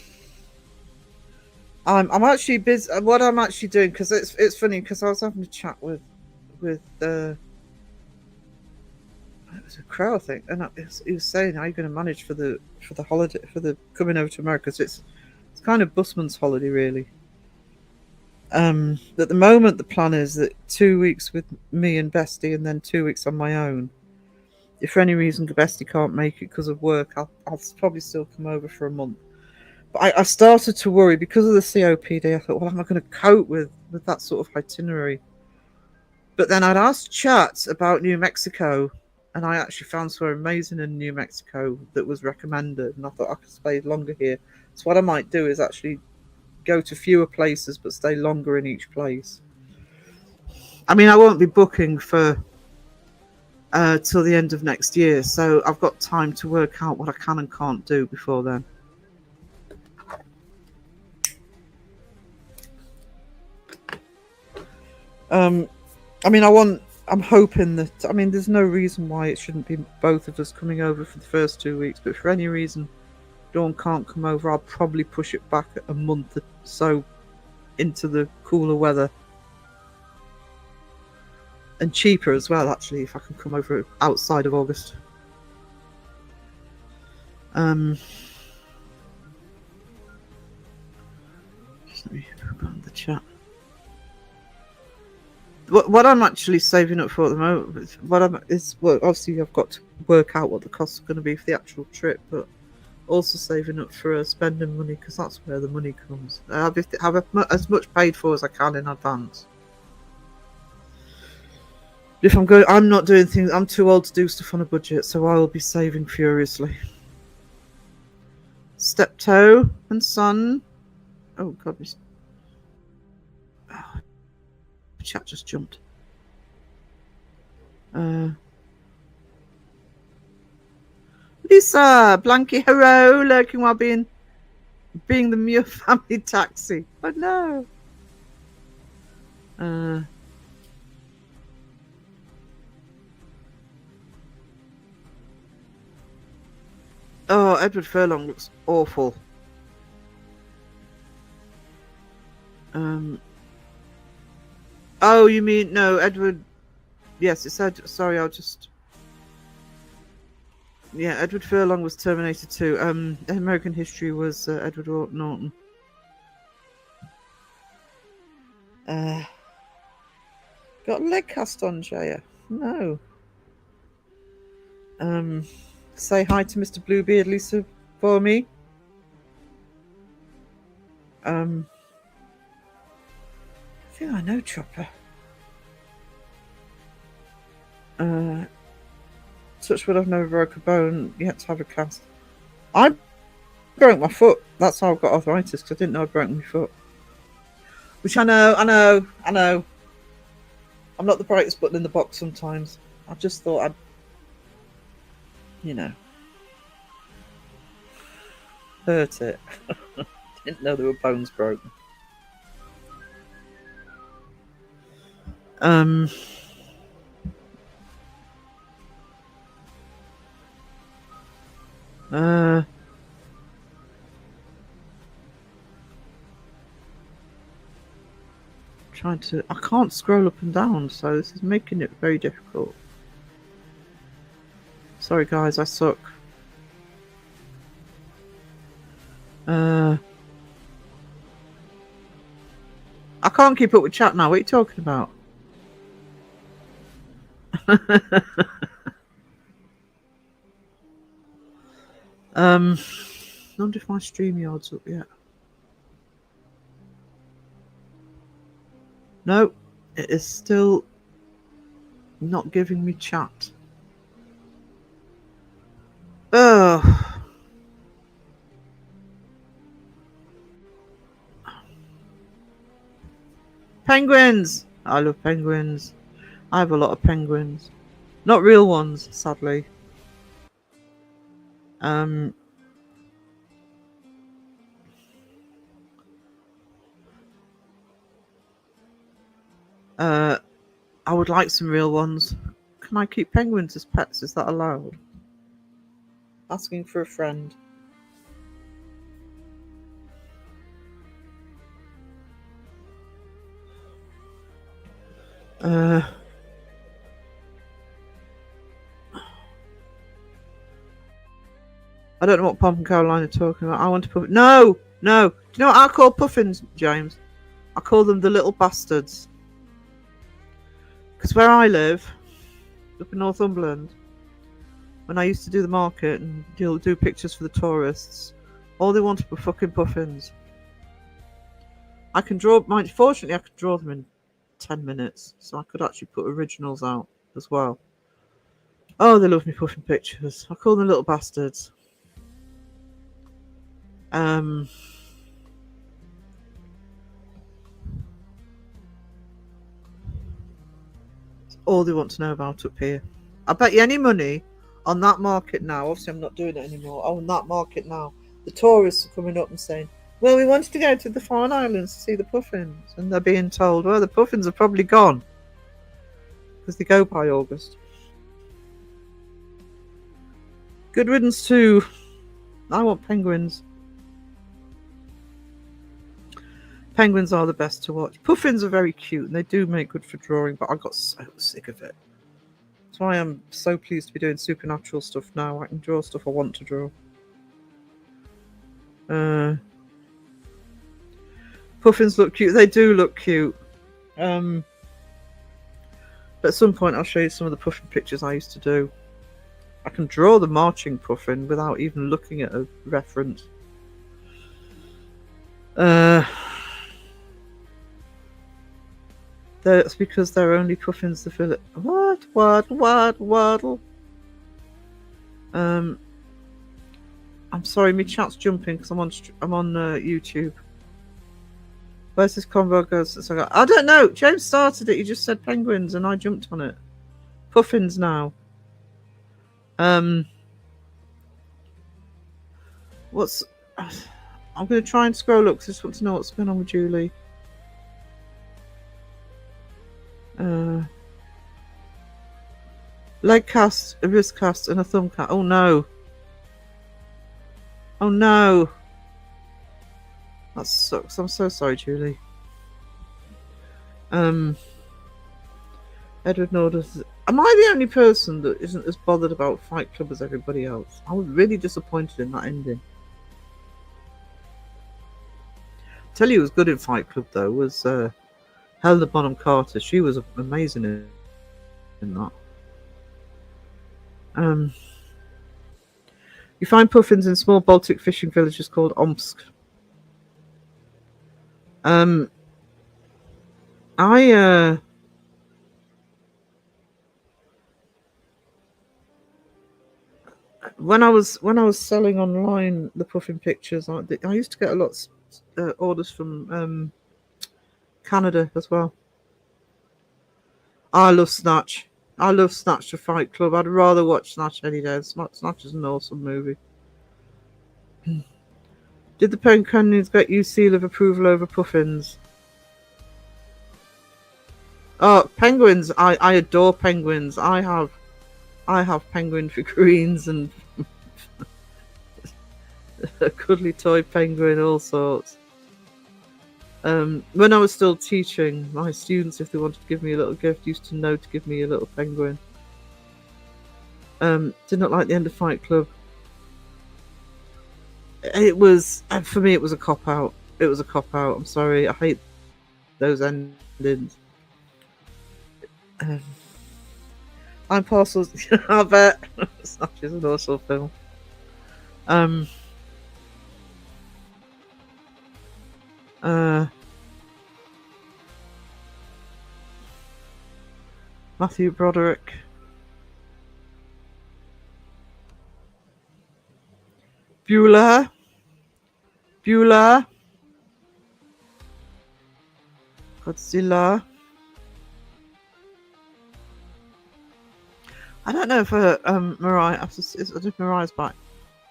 actually busy. What I'm actually doing, because it's funny, because I was having a chat with it was a Crow, I think, and he was saying, how are you going to manage for the holiday, for the coming over to America? So it's kind of busman's holiday, really. At the moment, the plan is that 2 weeks with me and Bestie, and then 2 weeks on my own. If for any reason Bestie can't make it because of work, I'll probably still come over for a month. But I started to worry because of the COPD. I thought, well, am I going to cope with that sort of itinerary? But then I'd asked Chat about New Mexico, and I actually found somewhere amazing in New Mexico that was recommended, and I thought I could stay longer here. So what I might do is actually go to fewer places but stay longer in each place. I mean, I won't be booking for till the end of next year, so I've got time to work out what I can and can't do before then. I mean, I'm hoping that, I mean, there's no reason why it shouldn't be both of us coming over for the first 2 weeks, but for any reason Dawn can't come over, I'll probably push it back a month or so into the cooler weather. And cheaper as well, actually, if I can come over outside of August. Just let me open the chat. What I'm actually saving up for at the moment, well, obviously I've got to work out what the costs are going to be for the actual trip, but also saving up for spending money, because that's where the money comes. I have as much paid for as I can in advance. If I'm not doing things. I'm too old to do stuff on a budget, so I will be saving furiously. Steptoe and son. Oh God, oh, the chat just jumped. Lisa, Blanky, hello, lurking while being the Muir family taxi. Oh no. Oh, Edward Furlong looks awful. Oh, you mean no, Edward? Yes, it said. Sorry, I'll just. Yeah, Edward Furlong was Terminator 2. American History was Edward Norton. Got a leg cast on, Jaya? No. Say hi to Mr. Bluebeard, Lisa, for me. I think I know Chopper. Touch wood, I've never broke a bone. You had to have a cast. I broke my foot. That's how I've got arthritis, because I didn't know I'd broken my foot. Which I know. I'm not the brightest button in the box sometimes. I just thought I'd, hurt it. Didn't know there were bones broken. I can't scroll up and down, so this is making it very difficult. Sorry guys, I suck. I can't keep up with chat now. What are you talking about? Wonder if my StreamYard's up yet. No, it is still not giving me chat. Oh. Penguins! I love penguins. I have a lot of penguins. Not real ones, sadly. I would like some real ones. Can I keep penguins as pets? Is that allowed? Asking for a friend. I don't know what Pom and Caroline are talking about. I want to put no. Do you know what I call puffins, James? I call them the little bastards. Because where I live, up in Northumberland, when I used to do the market and do pictures for the tourists, All they wanted were fucking puffins. I can draw. Fortunately, I could draw them in 10 minutes, so I could actually put originals out as well. Oh, they love me puffin pictures. I call them little bastards. All they want to know about up here. I bet you any money on that market now. Obviously, I'm not doing it anymore. On that market now, the tourists are coming up and saying, well, we wanted to go to the Foreign Islands to see the puffins. And they're being told, well, the puffins are probably gone. Because they go by August. Good riddance to... I want penguins. Penguins are the best to watch. Puffins are very cute and they do make good for drawing, but I got so sick of it. That's why I'm so pleased to be doing supernatural stuff now. I can draw stuff I want to draw. Puffins look cute. They do look cute. But at some point I'll show you some of the puffin pictures I used to do. I can draw the marching puffin without even looking at a reference. That's because they're only puffins the fillet. What? Waddle. I'm sorry, my chat's jumping because I'm on YouTube. Where's this convo goes? I don't know. James started it. He just said penguins, and I jumped on it. Puffins now. What's? I'm going to try and scroll up because I just want to know what's going on with Julie. Leg cast, a wrist cast, and a thumb cast. Oh no! Oh no! That sucks. I'm so sorry, Julie. Edward Nordis. Am I the only person that isn't as bothered about Fight Club as everybody else? I was really disappointed in that ending. Tell you who was good in Fight Club though was Helena Bonham Carter. She was amazing in that. You find puffins in small Baltic fishing villages called Omsk. When I was selling online the puffin pictures, I used to get a lot of orders from Canada as well. I love Snatch. I love Snatch to Fight Club. I'd rather watch Snatch any day. Snatch is an awesome movie. Did the penguins get you seal of approval over puffins? Oh, penguins! I adore penguins. I have penguin figurines and a cuddly toy penguin, all sorts. When I was still teaching, my students, if they wanted to give me a little gift, used to know to give me a little penguin. Did not like the end of Fight Club. It was, for me, it was a cop-out. It was a cop-out. I'm sorry. I hate those endings. I'm Parcels. I bet. Snatch is an awesome film. Matthew Broderick. Bueller. Godzilla. I don't know if Mariah, I think Mariah's back.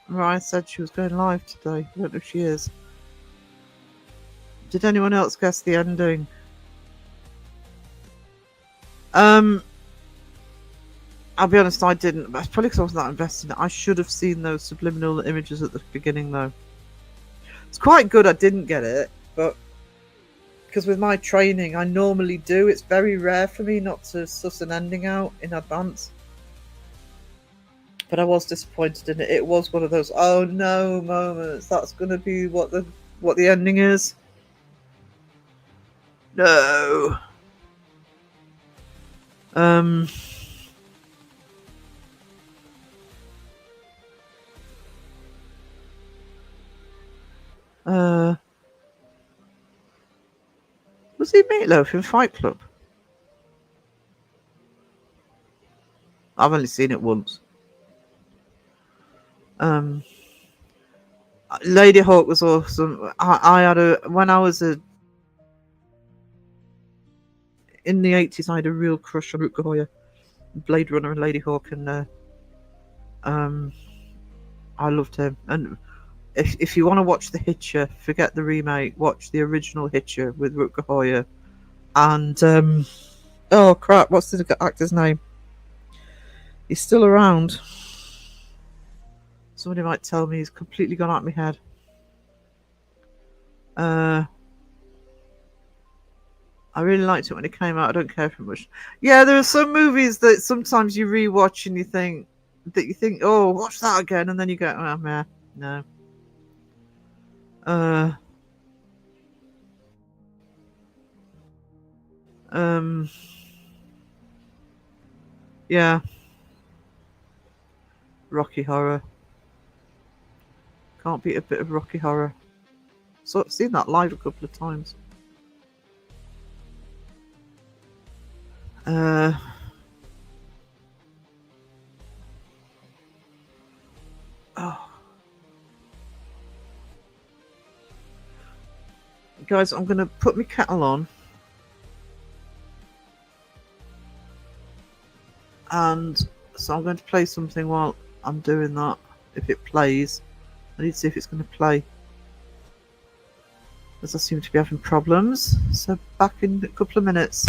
Mariah said she was going live today. I don't know if she is. Did anyone else guess the ending? I'll be honest, I didn't. That's probably because I wasn't that invested in it. I should have seen those subliminal images at the beginning, though. It's quite good I didn't get it, but because with my training, I normally do. It's very rare for me not to suss an ending out in advance. But I was disappointed in it. It was one of those oh no moments. That's going to be what the ending is. No. Was he Meatloaf in Fight Club? I've only seen it once. Lady Hawk was awesome. I had when I was in the 80s, I had a real crush on Rutger Hauer, Blade Runner and Lady Hawk, and I loved him. And if you want to watch The Hitcher, forget the remake, watch the original Hitcher with Rutger Hauer. And oh crap, what's the actor's name? He's still around. Somebody might tell me, he's completely gone out of my head. I really liked it when it came out. I don't care for much. Yeah, there are some movies that sometimes you rewatch and you think, oh, watch that again, and then you go, oh man, no. Yeah. Rocky Horror. Can't beat a bit of Rocky Horror. So I've seen that live a couple of times. Guys, I'm going to put my kettle on. And so I'm going to play something while I'm doing that. If it plays, I need to see if it's going to play. As I seem to be having problems. So back in a couple of minutes.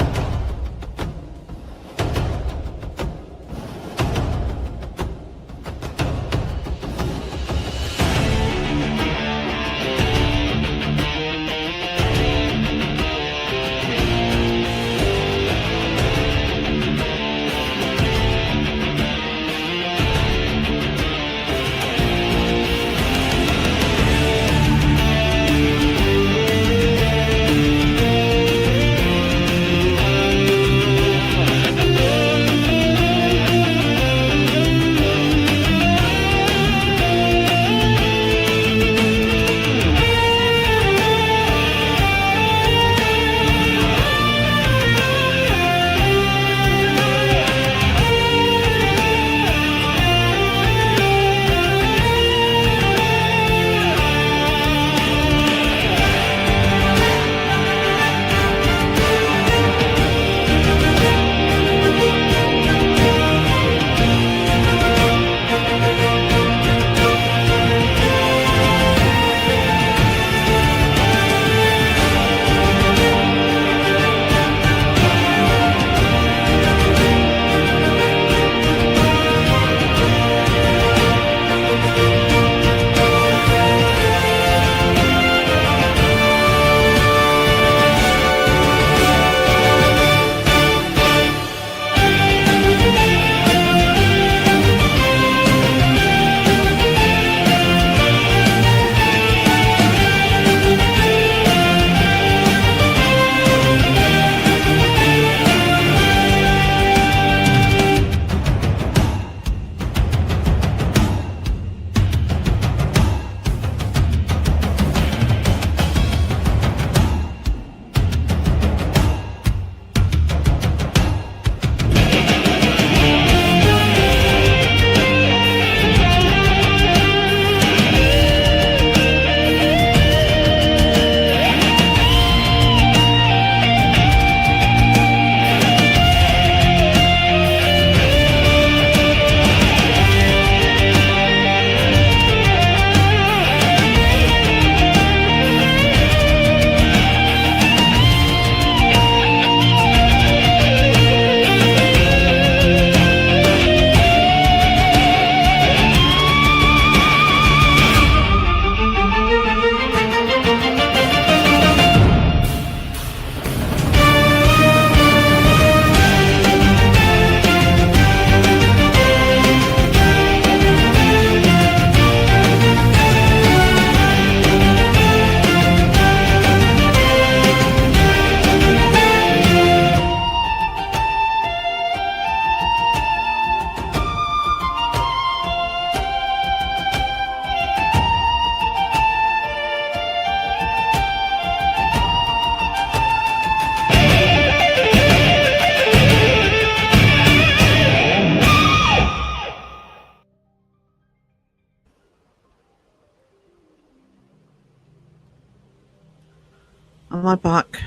Am I back?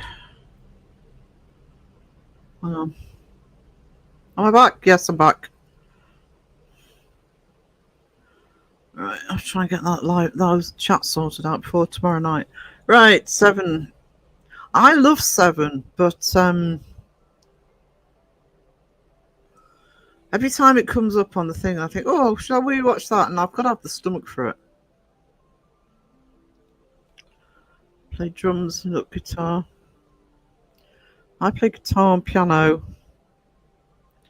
Hang on. Am I back? Yes, I'm back. Right, I'll try and get those chats sorted out before tomorrow night. Right, 7. I love 7, but every time it comes up on the thing, I think, oh, shall we watch that? And I've got to have the stomach for it. Play drums, look, guitar. I play guitar and piano. I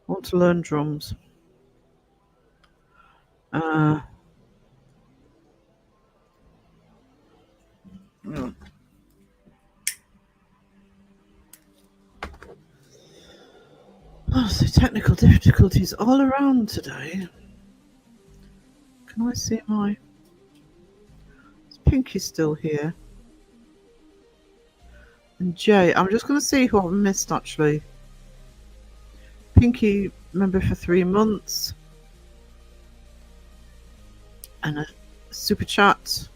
want to learn drums. Oh, so technical difficulties all around today. Can I see my... Is Pinky still here? And Jay, I'm just going to see who I've missed, actually. Pinky, member for 3 months. And a super chat.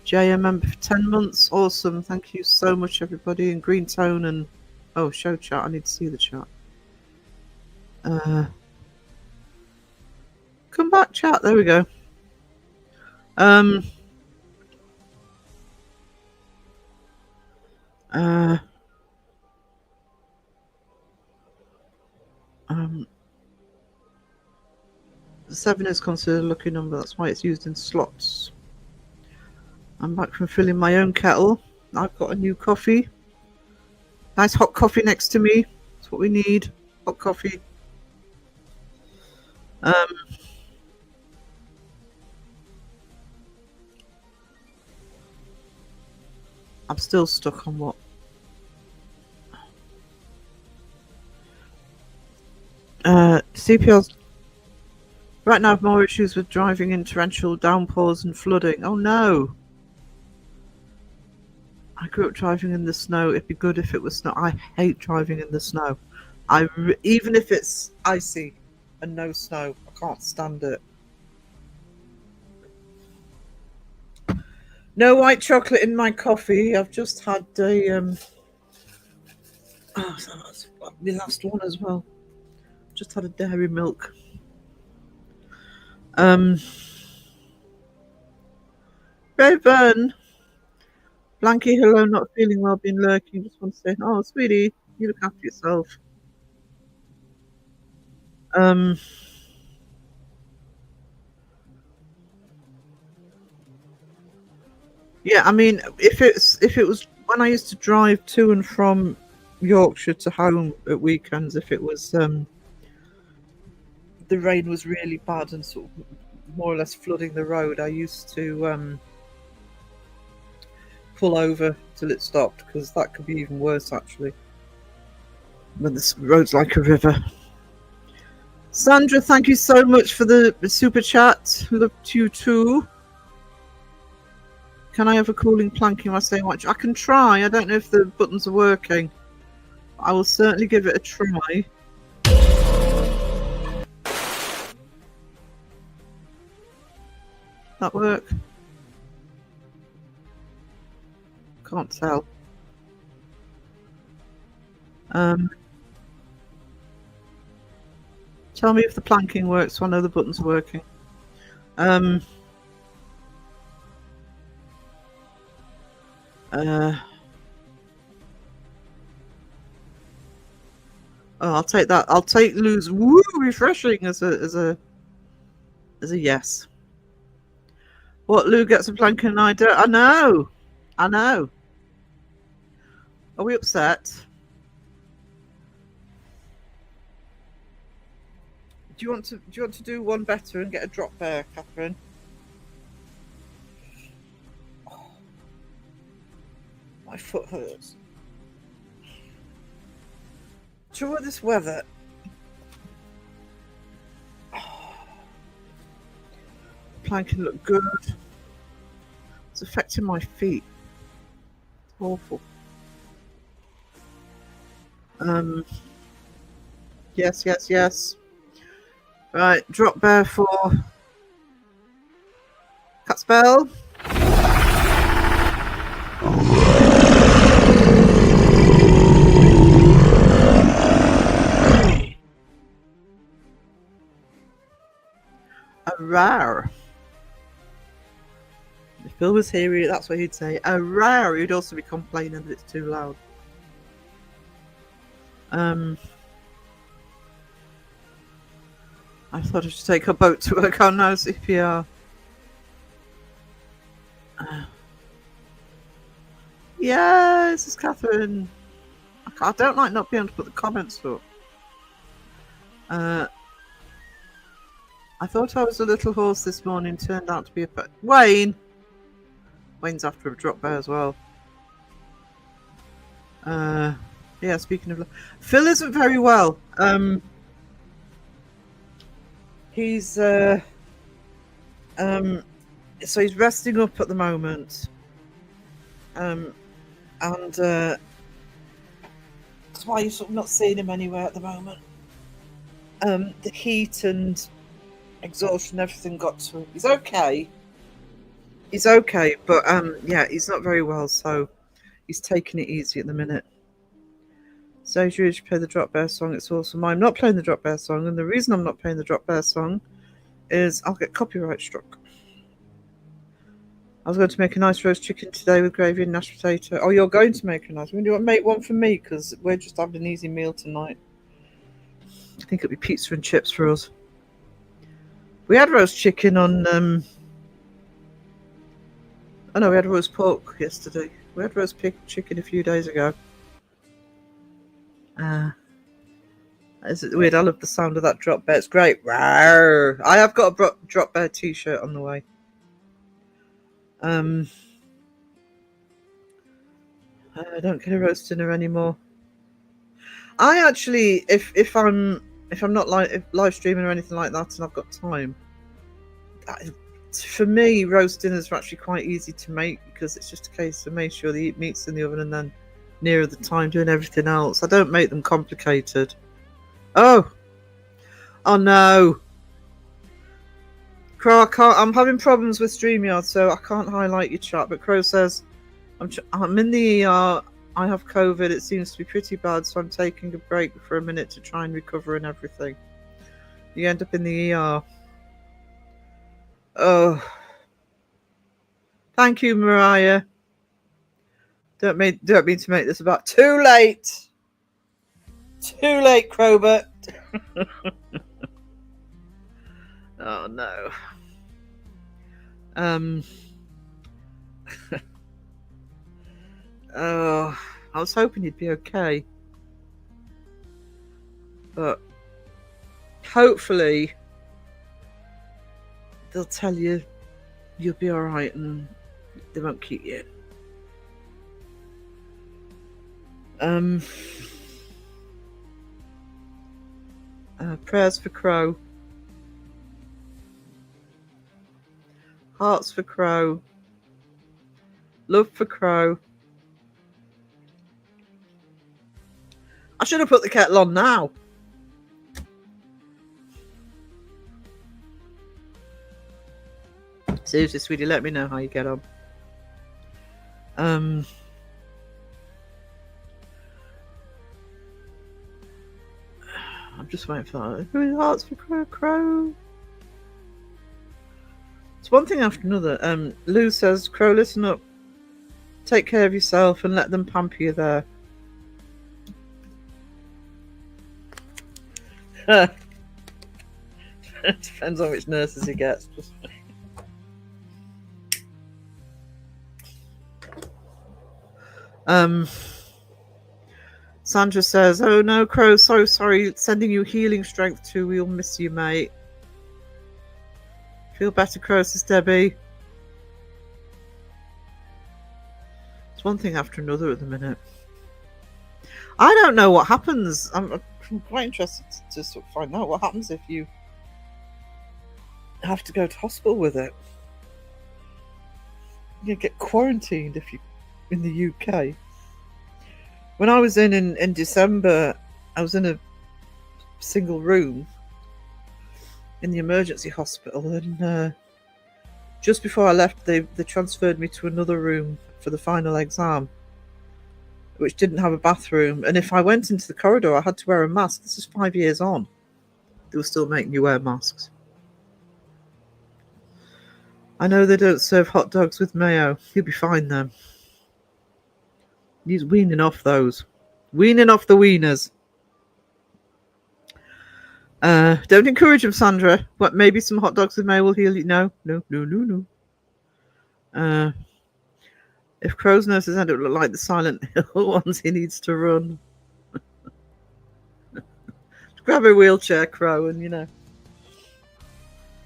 Jay, a member for 10 months. Awesome. Thank you so much, everybody. And Green Tone and... Oh, show chat. I need to see the chat. Come back, chat. There we go. The 7 is considered a lucky number. That's why it's used in slots. I'm back from filling my own kettle. I've got a new coffee. Nice hot coffee next to me. That's what we need. Hot coffee. I'm still stuck on what? CPR's right now I have more issues with driving in torrential downpours and flooding. Oh no! I grew up driving in the snow. It'd be good if it was snow. I hate driving in the snow. Even if it's icy and no snow, I can't stand it. No white chocolate in my coffee. I've just had a oh, that's the last one as well. Just had a dairy milk. Raven, Blanky, hello, not feeling well, been lurking. Just want to say, oh, sweetie, you look after yourself. Yeah, I mean, if it was when I used to drive to and from Yorkshire to home at weekends, if it was the rain was really bad and sort of more or less flooding the road, I used to pull over till it stopped, because that could be even worse actually when the road's like a river. Sandra, thank you so much for the super chat. Love you too. Can I have a cooling planking while staying watch? I can try. I don't know if the buttons are working. I will certainly give it a try. That work? Can't tell. Tell me if the planking works so I know the buttons are working. Oh, I'll take that. I'll take Lou's woo refreshing as a yes. What, Lou gets a planking and I don't? I know. Are we upset? Do you want to do one better and get a drop bear, Catherine? Oh, my foot hurts. Sure, this weather. Oh, planking look good. It's affecting my feet. It's awful. Yes. Right, drop bear for Catspell. rar. If Phil was here, that's what he'd say. A rar. He'd also be complaining that it's too loud. I thought I should take a boat to work on now, CPR. Yeah, this is Catherine. I don't like not being able to put the comments up. I thought I was a little horse this morning, turned out to be a pet. Wayne! Wayne's after a drop bear as well. Yeah, speaking of... Phil isn't very well. He's... so he's resting up at the moment. And that's why you're sort of not seeing him anywhere at the moment. The heat and exhaustion, everything got to him. He's okay. He's okay, but yeah, he's not very well, so he's taking it easy at the minute. So you should play the Drop Bear song. It's awesome. I'm not playing the Drop Bear song, and the reason I'm not playing the Drop Bear song is I'll get copyright struck. I was going to make a nice roast chicken today with gravy and mashed potato. Oh, you're going to make a nice one? Do you want to make one for me? Because we're just having an easy meal tonight. I think it'll be pizza and chips for us. We had roast chicken on... Oh no, we had roast pork yesterday. We had roast chicken a few days ago. Is it weird? I love the sound of that drop bear. It's great. Rawr. I have got a drop bear t-shirt on the way. I don't get a roast dinner anymore. I actually, if I'm not live streaming or anything like that, and I've got time, for me, roast dinners are actually quite easy to make because it's just a case of making sure the meat's in the oven and then nearer the time doing everything else. I don't make them complicated. Oh no. Crow, I can't. I'm having problems with StreamYard, so I can't highlight your chat. But Crow says, I'm in the ER. I have COVID. It seems to be pretty bad, so I'm taking a break for a minute to try and recover and everything. You end up in the ER. Oh. Thank you, Mariah. Don't mean to make this about too late. Too late, Crowbert. Oh no. Oh, I was hoping you'd be okay, but hopefully they'll tell you you'll be all right and they won't keep you. Prayers for Crow. Hearts for Crow. Love for Crow. I should have put the kettle on now. Seriously, sweetie, let me know how you get on. I'm just waiting for that. Hearts for Crow. It's one thing after another. Lou says, Crow, listen up. Take care of yourself and let them pamper you there. Depends on which nurses he gets. Sandra says, oh no, Crow, so sorry. Sending you healing strength too. We'll miss you, mate. Feel better, Crow, says Debbie. It's one thing after another at the minute. I don't know what happens. I'm quite interested to sort of find out what happens if you have to go to hospital with it. You get quarantined if you're in the UK. When I was in December, I was in a single room in the emergency hospital, and just before I left, they transferred me to another room for the final exam, which didn't have a bathroom. And if I went into the corridor, I had to wear a mask. This is 5 years on. They were still making you wear masks. I know they don't serve hot dogs with mayo. You'll be fine then. He's weaning off those. Weaning off the wieners. Don't encourage them, Sandra. What? Maybe some hot dogs with mayo will heal you. No. If Crow's nurses end up look like the Silent Hill ones, he needs to run. Grab a wheelchair, Crow, and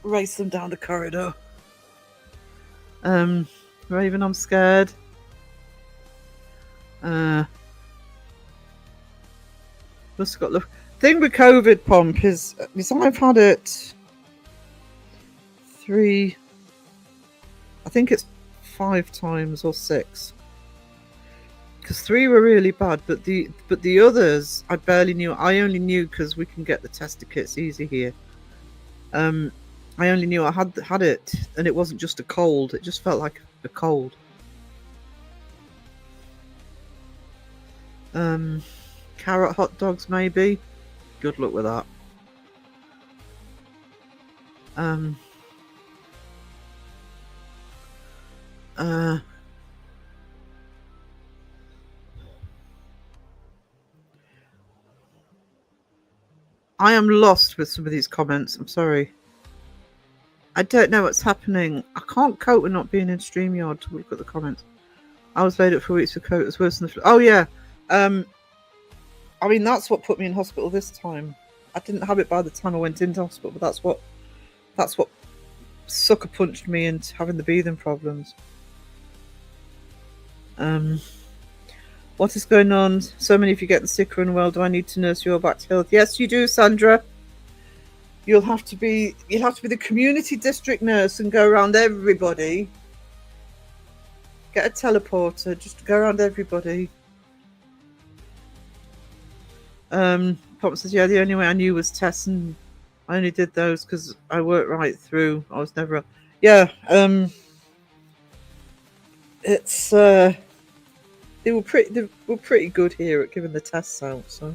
race them down the corridor. Raven, I'm scared. Must have got look. Thing with COVID, Pomp, is I've had it 3. I think it's 5 times or 6. Because 3 were really bad, but the others I barely knew. I only knew because we can get the tester kits easy here. I only knew I had it, and it wasn't just a cold. It just felt like a cold. Carrot hot dogs, maybe. Good luck with that. I am lost with some of these comments. I'm sorry. I don't know what's happening. I can't cope with not being in StreamYard to look at the comments. I was laid up for weeks with COVID. It was worse than the flu. Oh, yeah. I mean, that's what put me in hospital this time. I didn't have it by the time I went into hospital, but that's what sucker punched me into having the breathing problems. What is going on? So many of you getting sick or unwell. Do I need to nurse you all back to health? Yes, you do, Sandra. You'll have to be the community district nurse and go around everybody. Get a teleporter, just go around everybody. Pop says, yeah, the only way I knew was tests, and I only did those because I worked right through. I was never... Yeah, it's... They were pretty good here at giving the tests out, so...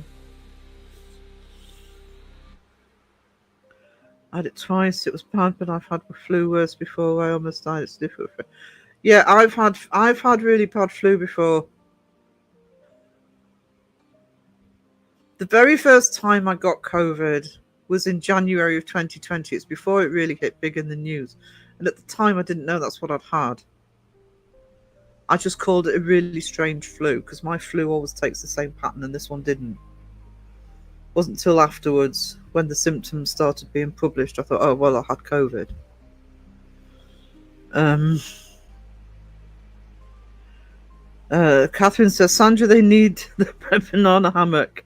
I had it twice. It was bad, but I've had flu worse before. I almost died. It's difficult. Yeah, I've had really bad flu before. The very first time I got COVID was in January of 2020. It's before it really hit big in the news. And at the time, I didn't know that's what I'd had. I just called it a really strange flu because my flu always takes the same pattern and this one didn't. It wasn't until afterwards, when the symptoms started being published, I thought, oh, well, I had COVID. Catherine says, Sandra, they need the banana hammock.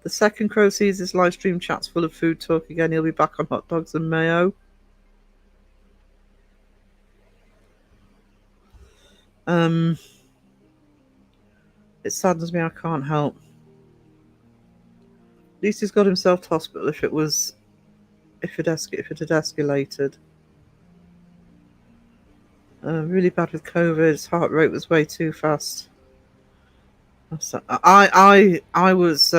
The second Crow sees this live stream chat's full of food talk again, he'll be back on hot dogs and mayo. It saddens me I can't help. At least he's got himself to hospital if it had escalated. Really bad with COVID. His heart rate was way too fast. I was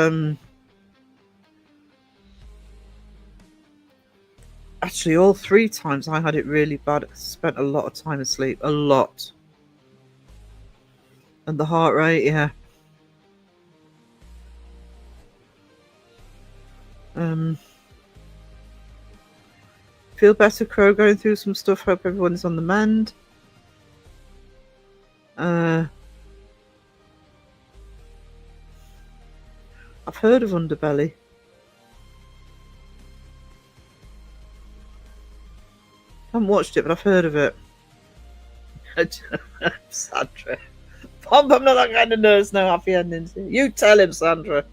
actually all 3 times I had it really bad. I spent a lot of time asleep, a lot. And the heart rate, yeah. Feel better, Crow, going through some stuff. Hope everyone's on the mend. I've heard of Underbelly. I haven't watched it, but I've heard of it. Sandra. Pomp, I'm not that kind of nurse, no happy endings. You tell him, Sandra.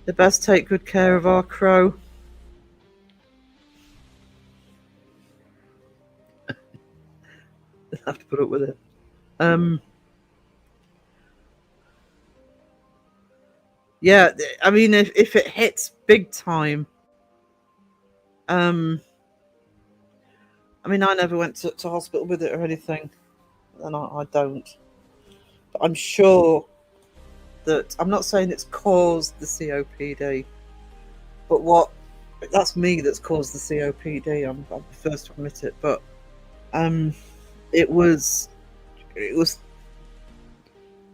The best take good care of our Crow. Have to put up with it. Yeah, I mean, if it hits big time, I mean, I never went to hospital with it or anything, and I don't. But I'm sure that I'm not saying it's caused the COPD, but what That's me that's caused the COPD. I'm the first to admit it, but it was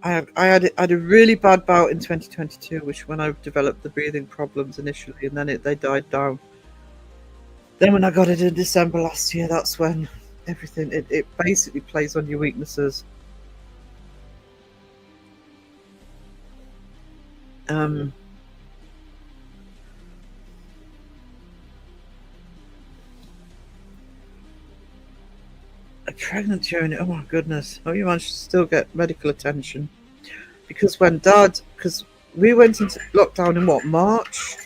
I had a really bad bout in 2022, which when I developed the breathing problems initially, and then they died down. Then when I got it in December last year, that's when everything it basically plays on your weaknesses. Pregnant during it. Oh my goodness! Oh, you managed to still get medical attention because because we went into lockdown in what, March.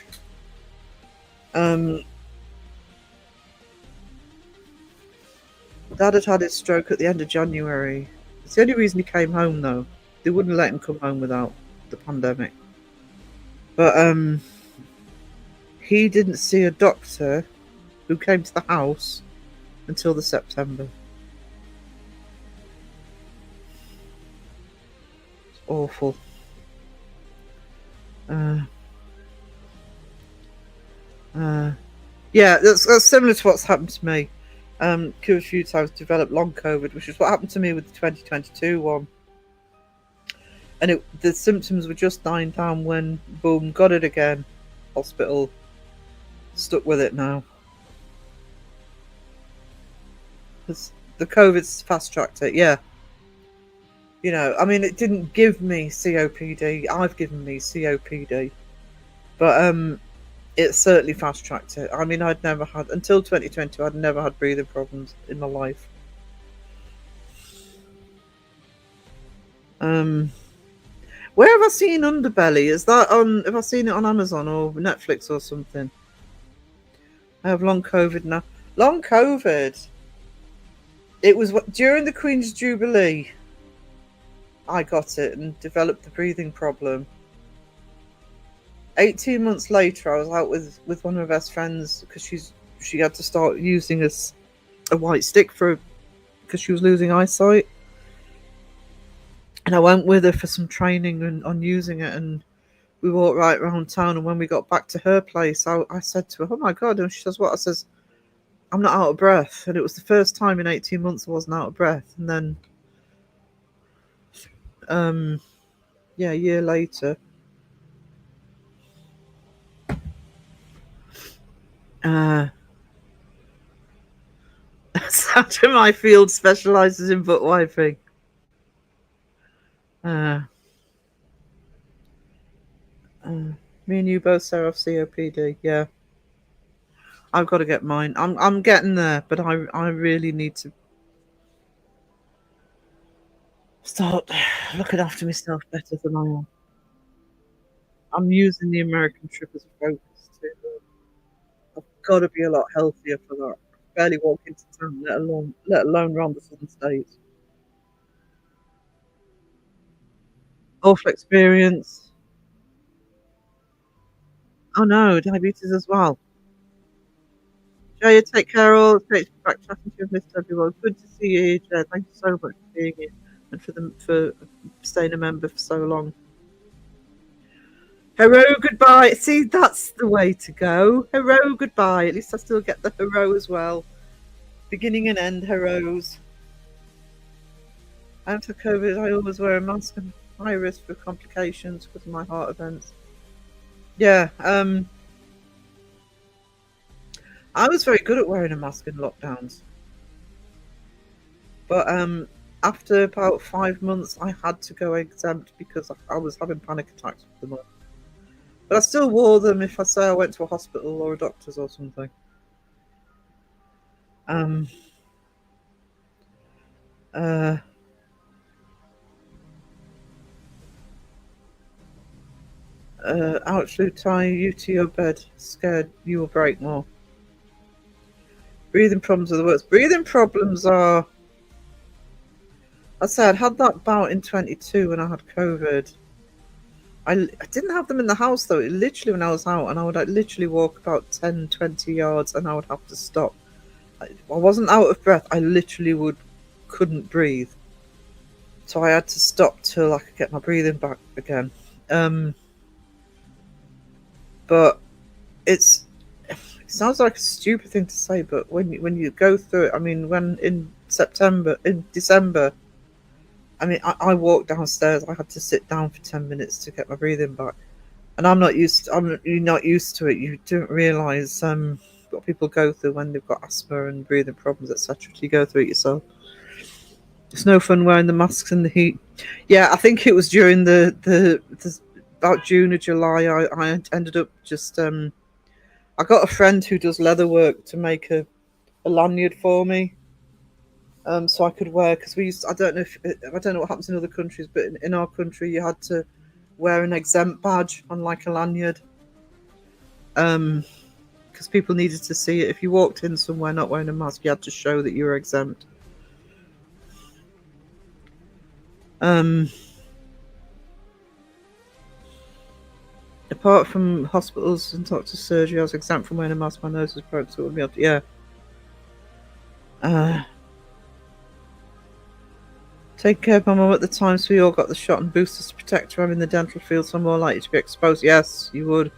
Dad had his stroke at the end of January. It's the only reason he came home, though. They wouldn't let him come home without the pandemic. But he didn't see a doctor who came to the house until the September. It's awful. Yeah, that's similar to what's happened to me. A few times developed long COVID, which is what happened to me with the 2022 one. And the symptoms were just dying down when, boom, got it again. Hospital, stuck with it now. Because the COVID's fast-tracked it, yeah. You know, I mean, it didn't give me COPD. I've given me COPD. But it certainly fast-tracked it. I mean, I'd never had, until 2020, I'd never had breathing problems in my life. Where have I seen Underbelly? Is that on, have I seen it on Amazon or Netflix or something? I have long COVID now. Long COVID. It was during the Queen's Jubilee. I got it and developed the breathing problem. 18 months later, I was out with one of my best friends because she had to start using a white stick because she was losing eyesight. And I went with her for some training on using it, and we walked right around town. And when we got back to her place, I said to her, "Oh my God!" And she says, "What?" I says, "I'm not out of breath." And it was the first time in 18 months I wasn't out of breath. And then, a year later, Sandra Myfield specialises in butt wiping. Me and you both, Sarah, have COPD. Yeah, I've got to get mine. I'm getting there, but I really need to start looking after myself better than I am. I'm using the American trip as a focus too. I've got to be a lot healthier for that. I barely walk into town, let alone around the southern states. Awful experience. Oh no, diabetes as well. Jaya, take care. All great to be back chatting to you. I've missed everyone. Good to see you, Jaya. Thank you so much for being here and for staying a member for so long. Hello, goodbye. See, that's the way to go. Hello, goodbye. At least I still get the hello as well. Beginning and end hellos. After COVID, I always wear a mask and high risk for complications because of my heart events. Yeah, I was very good at wearing a mask in lockdowns. But after about 5 months, I had to go exempt because I was having panic attacks with them all. But I still wore them if I say I went to a hospital or a doctor's or something. Ouch, Lou, tie you to your bed. Scared you will break more. Breathing problems are the worst. Breathing problems are... I said, I'd had that bout in 22 when I had COVID. I didn't have them in the house, though. It literally, when I was out, and I would literally walk about 10, 20 yards, and I would have to stop. I wasn't out of breath. I literally couldn't breathe. So I had to stop till I could get my breathing back again. But It sounds like a stupid thing to say, but when you go through it, I mean, when in December, I mean, I walked downstairs. I had to sit down for 10 minutes to get my breathing back, and I'm not used. You're not used to it. You don't realise what people go through when they've got asthma and breathing problems, etc. You go through it yourself. It's no fun wearing the masks in the heat. Yeah, I think it was during the about June or July. I ended up just I got a friend who does leather work to make a lanyard for me, so I could wear, because we used. I don't know what happens in other countries, but in our country you had to wear an exempt badge on like a lanyard, because people needed to see it. If you walked in somewhere not wearing a mask, you had to show that you were exempt. Apart from hospitals and doctor's surgery, I was exempt from wearing a mask. My nose was broke, so it wouldn't be able to. Yeah. Take care of my mum at the time, so we all got the shot and boosters to protect her. I'm in the dental field, so I'm more likely to be exposed. Yes, you would.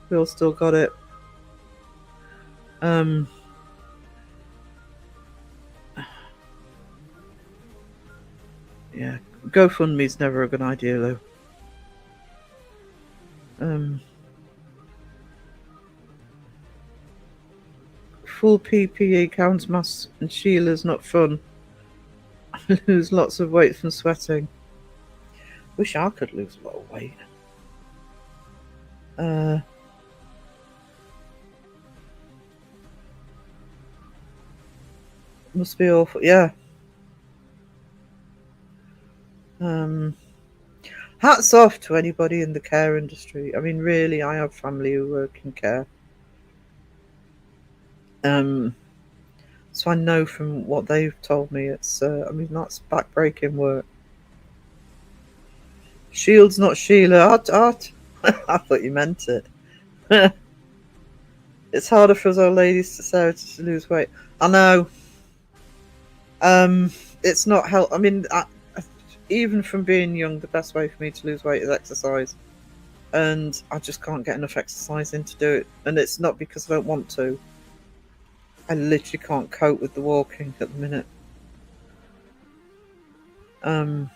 We all still got it. Yeah, GoFundMe's never a good idea, though. Full PPE, gowns, masks, and Sheila's not fun. I lose lots of weight from sweating. Wish I could lose a lot of weight. Must be awful. Yeah. Hats off to anybody in the care industry. I mean, really, I have family who work in care. So I know from what they've told me, it's, I mean, that's backbreaking work. Shields, not Sheila. Art. I thought you meant it. It's harder for us old ladies to lose weight. I know. It's not help. I mean, even from being young, the best way for me to lose weight is exercise. And I just can't get enough exercise in to do it. And it's not because I don't want to. I literally can't cope with the walking at the minute. I'm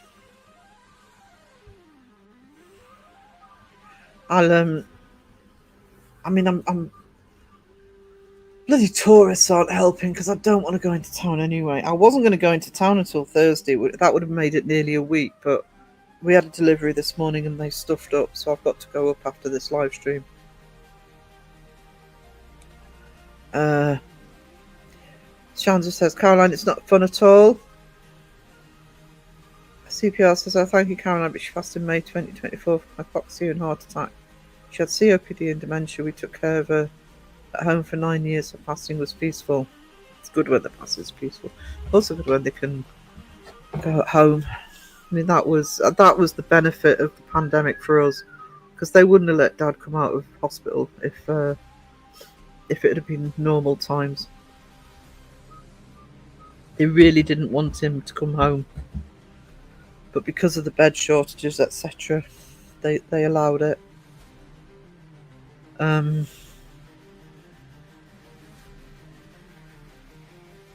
bloody tourists aren't helping, because I don't want to go into town anyway. I wasn't going to go into town until Thursday. That would have made it nearly a week, but we had a delivery this morning and they stuffed up, so I've got to go up after this live stream. Chandra says, Caroline, it's not fun at all. CPR says, oh, thank you, Caroline, but she fasted in May 2024 from hypoxia and heart attack. She had COPD and dementia. We took care of her at home for 9 years. Her fasting was peaceful. It's good when the fasting is peaceful. Also good when they can go at home. I mean, that was the benefit of the pandemic for us, because they wouldn't have let Dad come out of hospital if it had been normal times. They really didn't want him to come home, but because of the bed shortages, etc., they allowed it.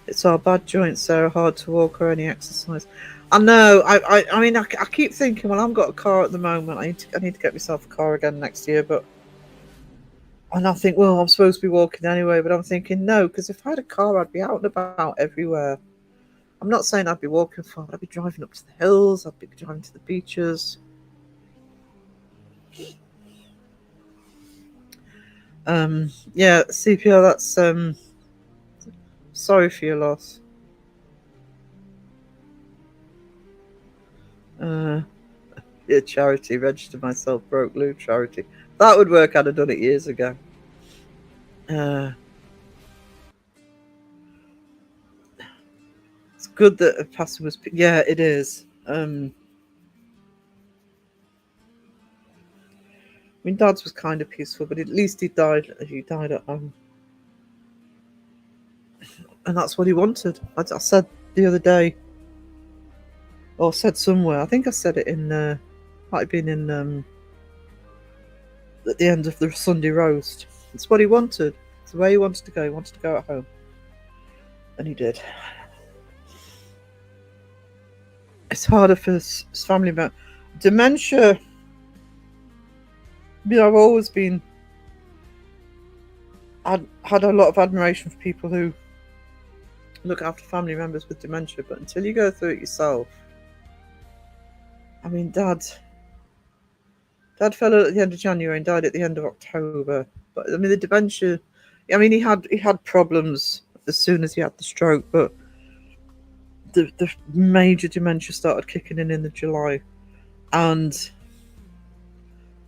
It's our bad joints, Sarah, hard to walk or any exercise. I know. I mean, I keep thinking, well, I've got a car at the moment. I need to get myself a car again next year, and I think, well, I'm supposed to be walking anyway, but I'm thinking no, because if I had a car, I'd be out and about everywhere. I'm not saying I'd be walking far, but I'd be driving up to the hills, I'd be driving to the beaches. Yeah, CPR, that's sorry for your loss. Yeah, charity, register myself broke Lou charity. That would work. I'd have done it years ago. It's good that a pastor was. Yeah, it is. I mean, Dad's was kind of peaceful, but at least he died. He died at home, and that's what he wanted. I said the other day, or said somewhere. I think I said it in. Might have been in at the end of the Sunday roast. It's what he wanted. It's where he wanted to go. He wanted to go at home. And he did. It's harder for his family members. Dementia. I've always been. I'd had a lot of admiration for people who look after family members with dementia, but until you go through it yourself. I mean, Dad fell ill at the end of January and died at the end of October. But I mean, the dementia. I mean, he had problems as soon as he had the stroke, but the major dementia started kicking in the July, and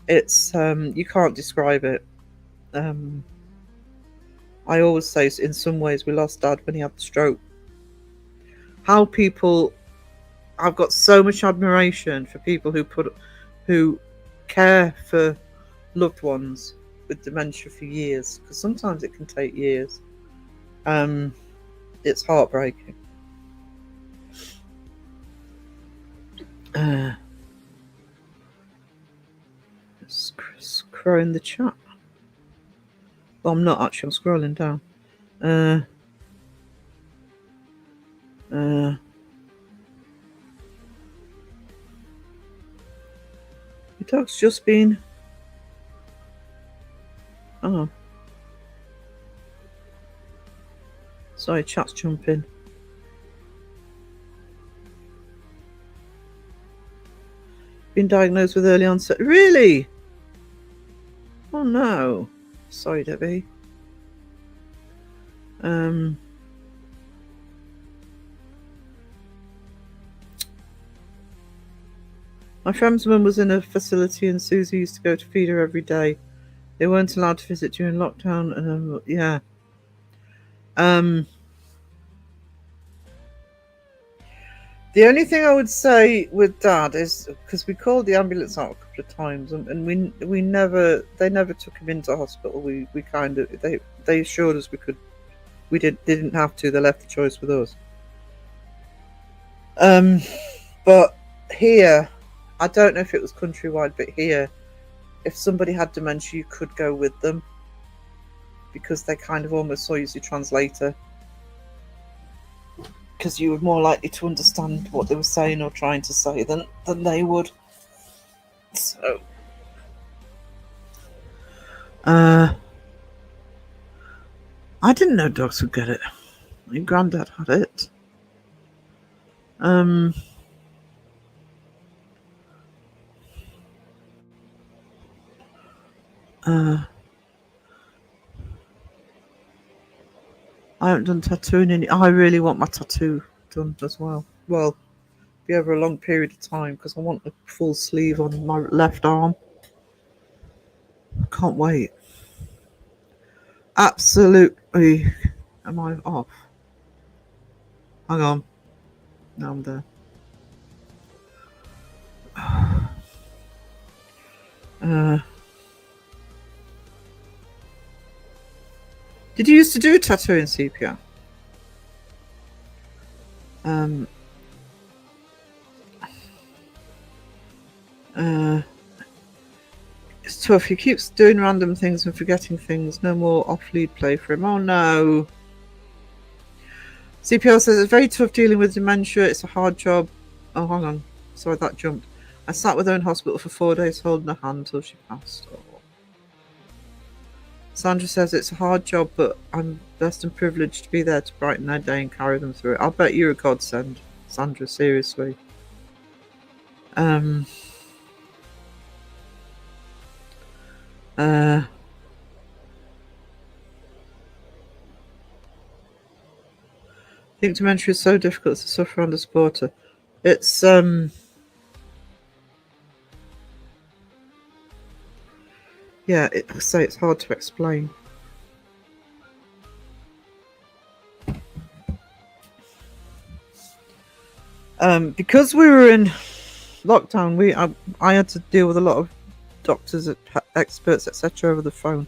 it's you can't describe it. I always say, in some ways, we lost Dad when he had the stroke. How people, I've got so much admiration for people who care for loved ones with dementia for years, because sometimes it can take years. It's heartbreaking. Scrolling the chat. Well, I'm not actually. I'm scrolling down. Your dog's just been. Oh. Sorry, chat's jumping. Been diagnosed with early onset. Really? Oh no. Sorry, Debbie. My friend's mum was in a facility and Susie used to go to feed her every day. They weren't allowed to visit during lockdown, and yeah. The only thing I would say with Dad is, because we called the ambulance out a couple of times, and they never took him into hospital. We kind of they assured us they didn't have to. They left the choice with us. But here, I don't know if it was countrywide, but here, if somebody had dementia, you could go with them because they kind of almost saw you as your translator, because you were more likely to understand what they were saying or trying to say than they would. So, I didn't know dogs would get it. My granddad had it. I haven't done tattooing in. I really want my tattoo done as well. Well, be over a long period of time, because I want a full sleeve on my left arm. I can't wait. Absolutely. Am I off? Hang on. Now I'm there. Did you used to do tattooing, CPR? It's tough. He keeps doing random things and forgetting things. No more off-lead play for him. Oh no. CPR says it's very tough dealing with dementia. It's a hard job. Oh, hang on. Sorry, that jumped. I sat with her in hospital for 4 days holding her hand till she passed. Oh. Sandra says it's a hard job, but I'm blessed and privileged to be there to brighten their day and carry them through it. I'll bet you're a godsend, Sandra, seriously. I think dementia is so difficult to suffer under supporter. It's yeah, it's hard to explain. Because we were in lockdown, I had to deal with a lot of doctors, experts, etc. over the phone.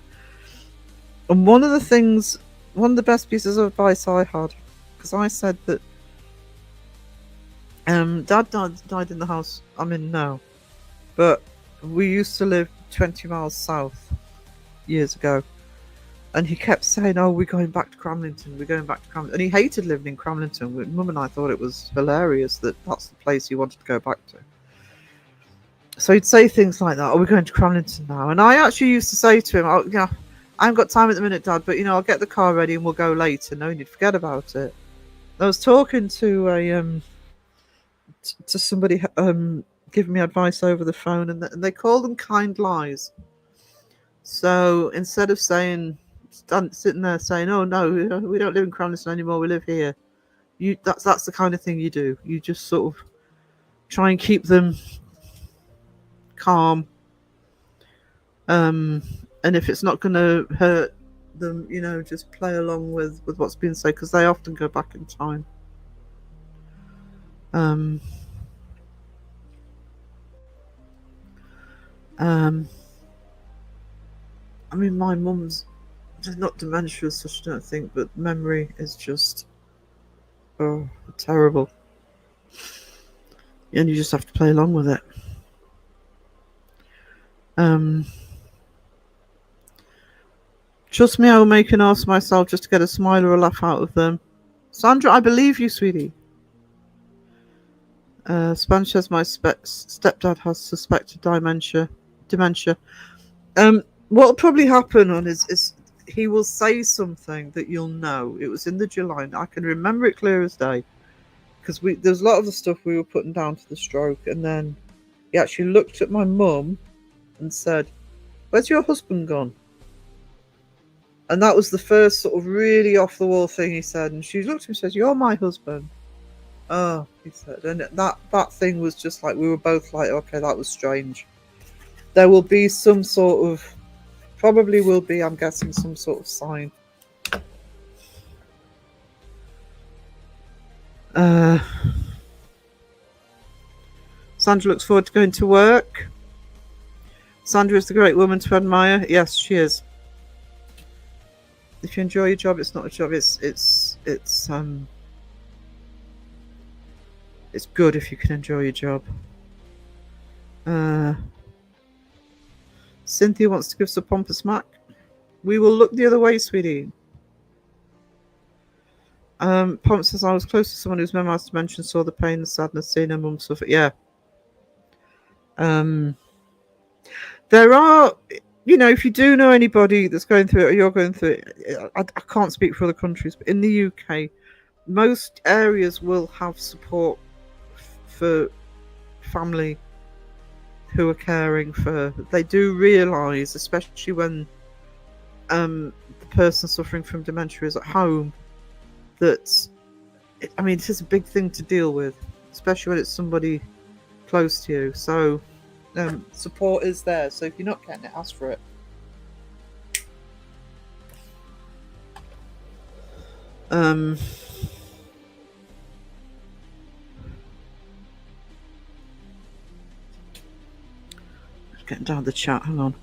And one of the best pieces of advice I had, because I said that Dad died in the house I'm in now, but we used to live 20 miles south years ago, And he kept saying, "Oh, we're going back to Cramlington. We're going back to Cramlington." And he hated living in Cramlington. Mum and I thought it was hilarious that that's the place he wanted to go back to. So he'd say things like that. "Oh, we're going to Cramlington now." And I actually used to say to him, "Oh, yeah, I haven't got time at the minute, Dad, but I'll get the car ready and we'll go later." No, he'd forget about it. I was talking to to somebody giving me advice over the phone, and they call them kind lies. So instead of sitting there saying, "Oh no, we don't live in Cramlington anymore, we live here," that's the kind of thing you do. You just sort of try and keep them calm, and if it's not going to hurt them, just play along with what's being said, because they often go back in time. I mean, my mum's not dementia as such, I don't think, but memory is just terrible, and you just have to play along with it. Trust me, I will make an ass of myself just to get a smile or a laugh out of them. Sandra, I believe you, sweetie. Spanish says my stepdad has suspected dementia. What'll probably happen is he will say something that you'll know. It was in the July. I can remember it clear as day, because there's a lot of the stuff we were putting down to the stroke, and then he actually looked at my mum and said, "Where's your husband gone?" And that was the first sort of really off the wall thing he said. And she looked at him and says, "You're my husband." "Oh," he said. And that thing was just like, we were both like, okay, that was strange. There will be some sort of, probably will be, I'm guessing, some sort of sign. Sandra looks forward to going to work. Sandra is the great woman to admire. Yes, she is. If you enjoy your job, it's not a job. It's good if you can enjoy your job. Cynthia wants to give us a pompous smack. We will look the other way, sweetie. Pomp says, "I was close to someone whose memoirs dementia, saw the pain, the sadness, seeing her mum suffer." Yeah. There are, if you do know anybody that's going through it or you're going through it, I can't speak for other countries, but in the UK, most areas will have support for family who are caring for. They do realise, especially when the person suffering from dementia is at home, that it is a big thing to deal with, especially when it's somebody close to you. So support is there. So if you're not getting it, ask for it. Getting down the chat. Hang on.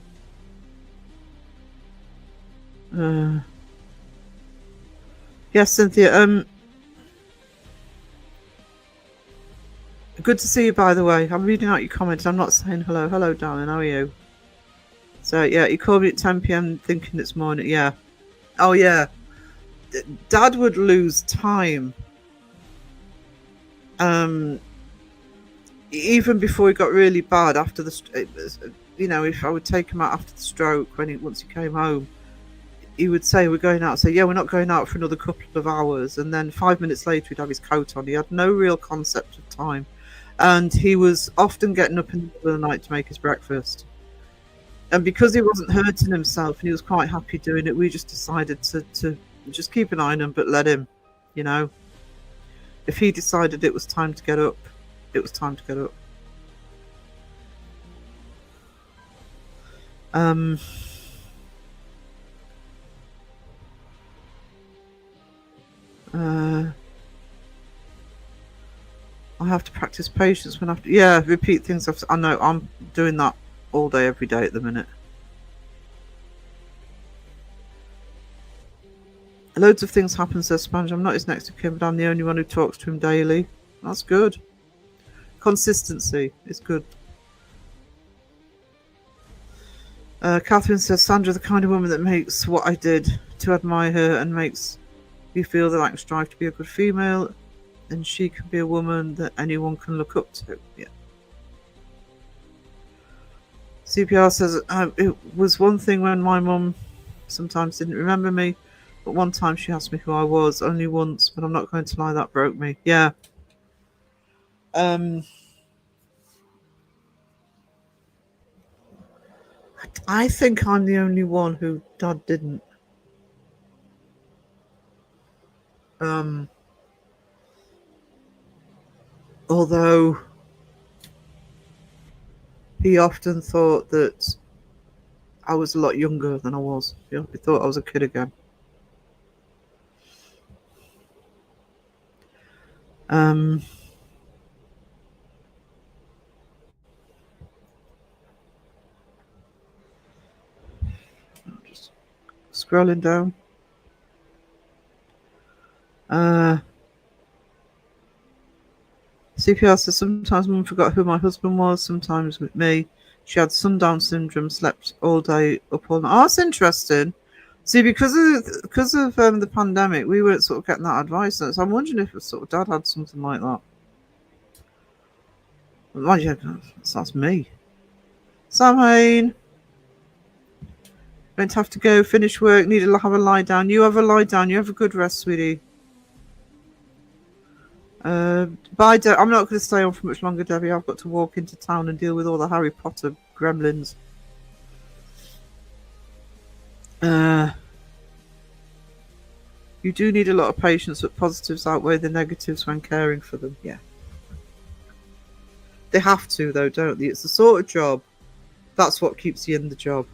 Yes, Cynthia. Good to see you, by the way. I'm reading out your comments. I'm not saying hello. Hello, darling. How are you? So, yeah, you called me at 10 p.m. thinking it's morning. Yeah. Oh, yeah. Dad would lose time. Even before he got really bad, after if I would take him out after the stroke, once he came home, he would say, "We're going out." Say, "Yeah, we're not going out for another couple of hours." And then 5 minutes later, he'd have his coat on. He had no real concept of time. And he was often getting up in the middle of the night to make his breakfast. And because he wasn't hurting himself and he was quite happy doing it, we just decided to just keep an eye on him, but let him, If he decided it was time to get up, it was time to get up. I have to practice patience when I have to, repeat things. I know, I'm doing that all day, every day at the minute. Loads of things happen, says Sponge. I'm not his next of kin, but I'm the only one who talks to him daily. That's good. Consistency is good. Catherine says, Sandra, the kind of woman that makes what I did to admire her and makes you feel that I can strive to be a good female, and she can be a woman that anyone can look up to. Yeah. CPR says, it was one thing when my mum sometimes didn't remember me, but one time she asked me who I was, only once, but I'm not going to lie, that broke me. Yeah. I think I'm the only one who Dad didn't. Although he often thought that I was a lot younger than I was. He thought I was a kid again. Just scrolling down. CPR says, sometimes Mum forgot who my husband was, sometimes with me. She had sundown syndrome, slept all day, up all night. Oh, that's interesting. See, because of the pandemic, we weren't sort of getting that advice. So I'm wondering if sort of Dad had something like that. Mind you, that's me. Sam Hain. Going to have to go, finish work, need to have a lie down. You have a lie down. You have a good rest, sweetie. Bye, I'm not going to stay on for much longer, Debbie. I've got to walk into town and deal with all the Harry Potter gremlins. You do need a lot of patience, but positives outweigh the negatives when caring for them. Yeah. They have to, though, don't they? It's the sort of job, that's what keeps you in the job.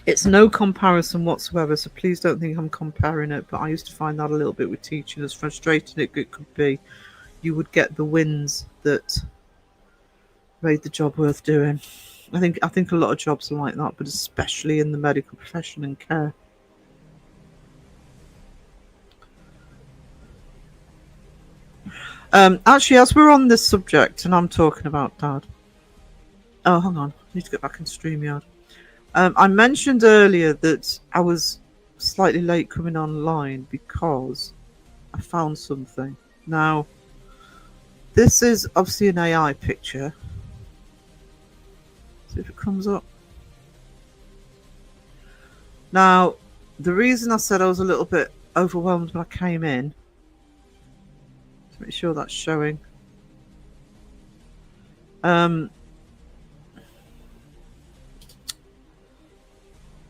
It's no comparison whatsoever, so please don't think I'm comparing it, but I used to find that a little bit with teaching, as frustrating it could be. You would get the wins that made the job worth doing. I think a lot of jobs are like that, but especially in the medical profession and care. Actually, as we're on this subject, and I'm talking about Dad. Oh, hang on. I need to get back in StreamYard. I mentioned earlier that I was slightly late coming online because I found something. Now, this is obviously an AI picture. See if it comes up. Now, the reason I said I was a little bit overwhelmed when I came in, to make sure that's showing.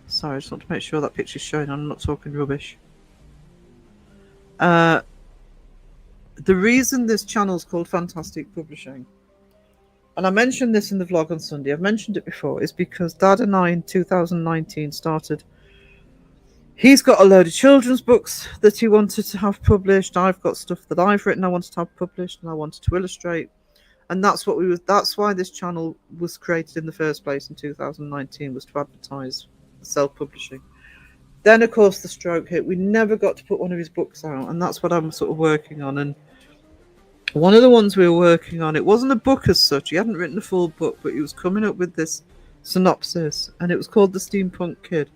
Sorry, I just want to make sure that picture's showing. I'm not talking rubbish. The reason this channel is called Fantastic Publishing, and I mentioned this in the vlog on Sunday, I've mentioned it before, is because Dad and I in 2019 started. He's got a load of children's books that he wanted to have published. I've got stuff that I've written I wanted to have published and I wanted to illustrate. And that's why this channel was created in the first place in 2019, was to advertise self-publishing. Then of course the stroke hit. We never got to put one of his books out, and that's what I'm sort of working on. And one of the ones we were working on, it wasn't a book as such, he hadn't written a full book, but he was coming up with this synopsis, and it was called The Steampunk Kid.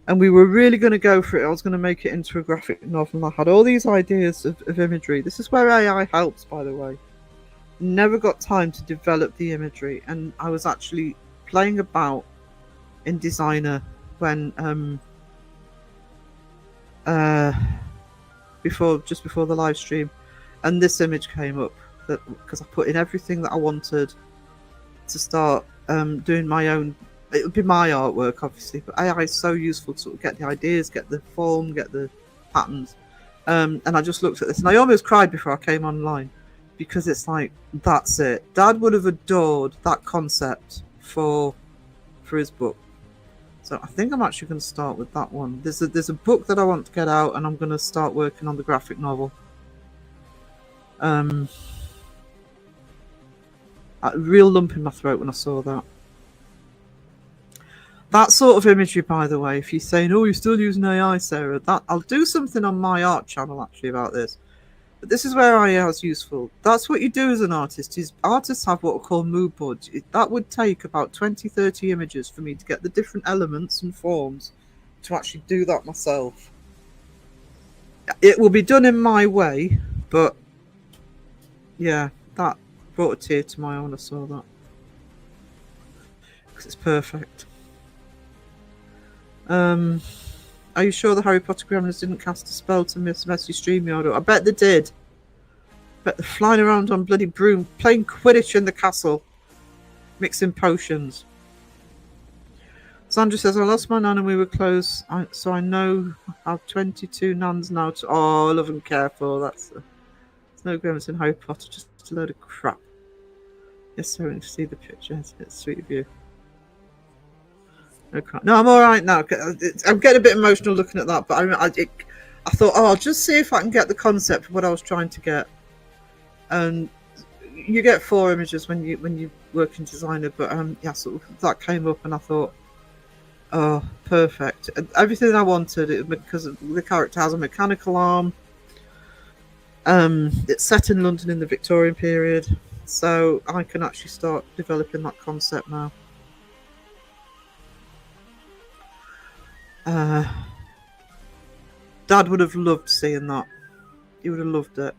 And we were really going to go for it. I was going to make it into a graphic novel, and I had all these ideas of imagery. This is where AI helps, by the way. Never got time to develop the imagery, and I was actually playing about in Designer when just before the live stream, and this image came up because I put in everything that I wanted to start doing my own. It would be my artwork, obviously, but AI is so useful to sort of get the ideas, get the form, get the patterns. And I just looked at this and I almost cried before I came online, because it's like, that's it. Dad would have adored that concept for his book. So I think I'm actually going to start with that one. There's a book that I want to get out, and I'm going to start working on the graphic novel. A real lump in my throat when I saw that. That sort of imagery, by the way, if you're saying, oh, you're still using AI, Sarah, that I'll do something on my art channel actually about this. But this is where AI is useful. That's what you do as an artist. Is artists have what are called mood boards. That would take about 20, 30 images for me to get the different elements and forms to actually do that myself. It will be done in my way, but yeah, that brought a tear to my eye when I saw that. Because it's perfect. Are you sure the Harry Potter gremlins didn't cast a spell to mess your StreamYard? I bet they did. I bet they're flying around on bloody broom, playing Quidditch in the castle, mixing potions. Sandra says, I lost my nan and we were close, so I know I have 22 nans now to love and care for. There's no gremlins in Harry Potter, just a load of crap. Yes, so to see the picture. It's sweet of you. No, I'm all right now. I'm getting a bit emotional looking at that, but I thought, I'll just see if I can get the concept of what I was trying to get. And you get 4 images when you work in designer, but yeah, sort of that came up, and I thought, oh, perfect. Everything I wanted, because the character has a mechanical arm. It's set in London in the Victorian period, so I can actually start developing that concept now. Dad would have loved seeing that. He would have loved it.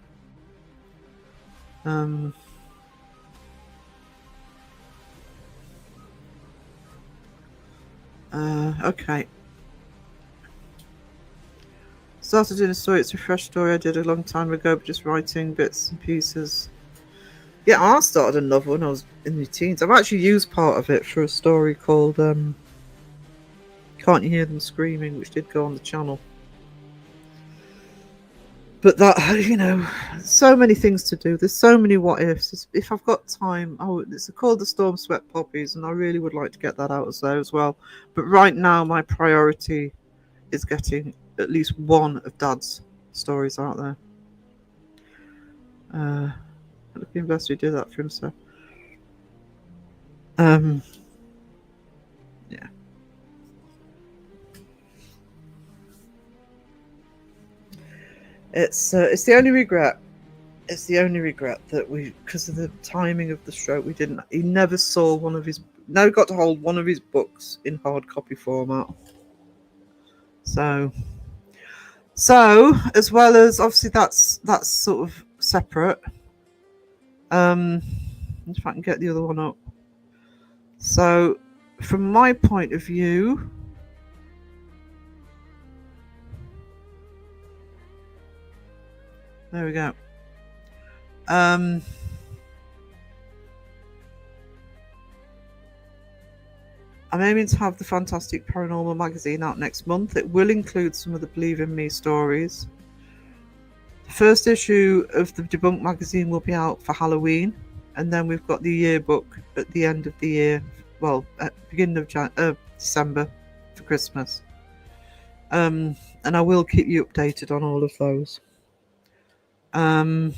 Okay. Started doing a story. It's a fresh story I did a long time ago, but just writing bits and pieces. Yeah, I started a novel when I was in the teens. I've actually used part of it for a story called Can't You Hear Them Screaming, which did go on the channel. But that, so many things to do. There's so many what ifs. If I've got time, it's called The Storm Swept Poppies, and I really would like to get that out as well. But right now, my priority is getting at least one of Dad's stories out there. The investor did that for himself. Yeah. It's the only regret. It's the only regret that because of the timing of the stroke, he never saw never got to hold one of his books in hard copy format. So as well as obviously that's sort of separate. If I can get the other one up. So from my point of view, there we go. I'm aiming to have the Fantastic Paranormal magazine out next month. It will include some of the Believe in Me stories. The first issue of the Debunk magazine will be out for Halloween, and then we've got the yearbook at the end of the year, well, at the beginning of December for Christmas. And I will keep you updated on all of those. I'm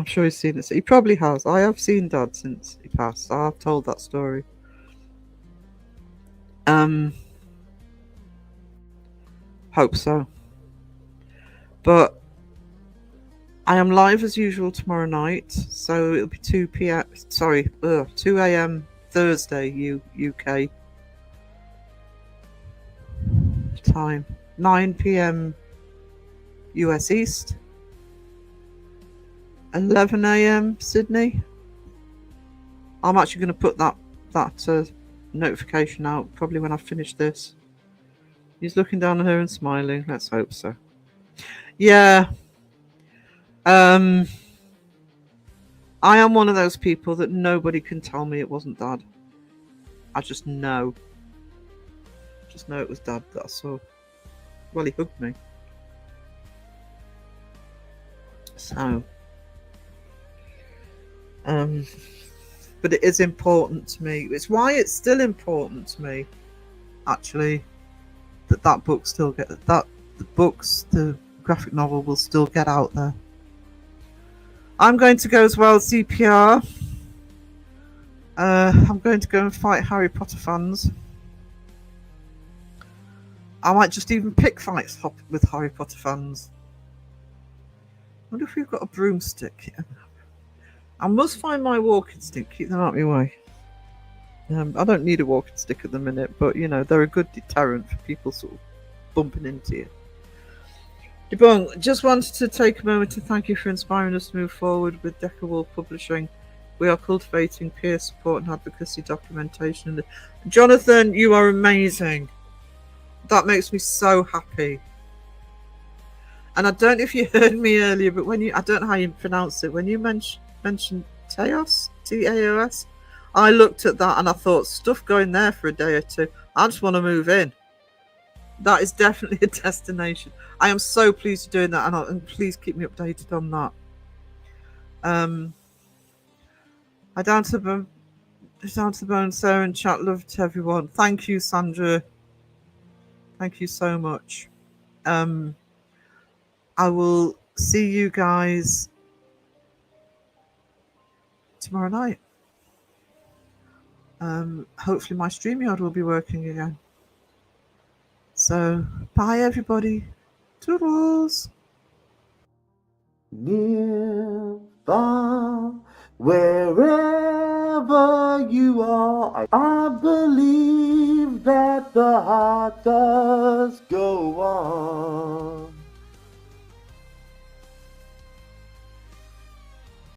sure he's seen it. He probably has. I have seen Dad since he passed. I have told that story. Hope so. But I am live as usual tomorrow night, so it'll be 2 a.m. Thursday UK time, 9 p.m. US East, 11 a.m. Sydney. I'm actually going to put that notification out probably when I finish this. He's looking down at her and smiling. Let's hope so. Yeah. I am one of those people that nobody can tell me it wasn't Dad. I just know. Just know it was Dad that I saw. Well, he hugged me. So. But it is important to me. It's why it's still important to me, actually, that book still the graphic novel will still get out there. I'm going to go as well, CPR. I'm going to go and fight Harry Potter fans. I might just even pick fights with Harry Potter fans. I wonder if we've got a broomstick. I must find my walking stick. Keep them out of my way. I don't need a walking stick at the minute, but you know, they're a good deterrent for people sort of bumping into you. Debong, just wanted to take a moment to thank you for inspiring us to move forward with Decawolf Publishing. We are cultivating peer support and advocacy documentation. Jonathan, you are amazing. That makes me so happy. And I don't know if you heard me earlier, but when I don't know how you pronounce it, when you mentioned Taos, Taos, I looked at that and I thought, stuff going there for a day or two. I just want to move in. That is definitely a destination. I am so pleased you're doing that, and please keep me updated on that. I down to the bone, Sarah and chat. Love to everyone. Thank you, Sandra. Thank you so much. I will see you guys tomorrow night. Hopefully my StreamYard will be working again. So, bye everybody. Toodles. Near, far, wherever you are, I believe that the heart does go on.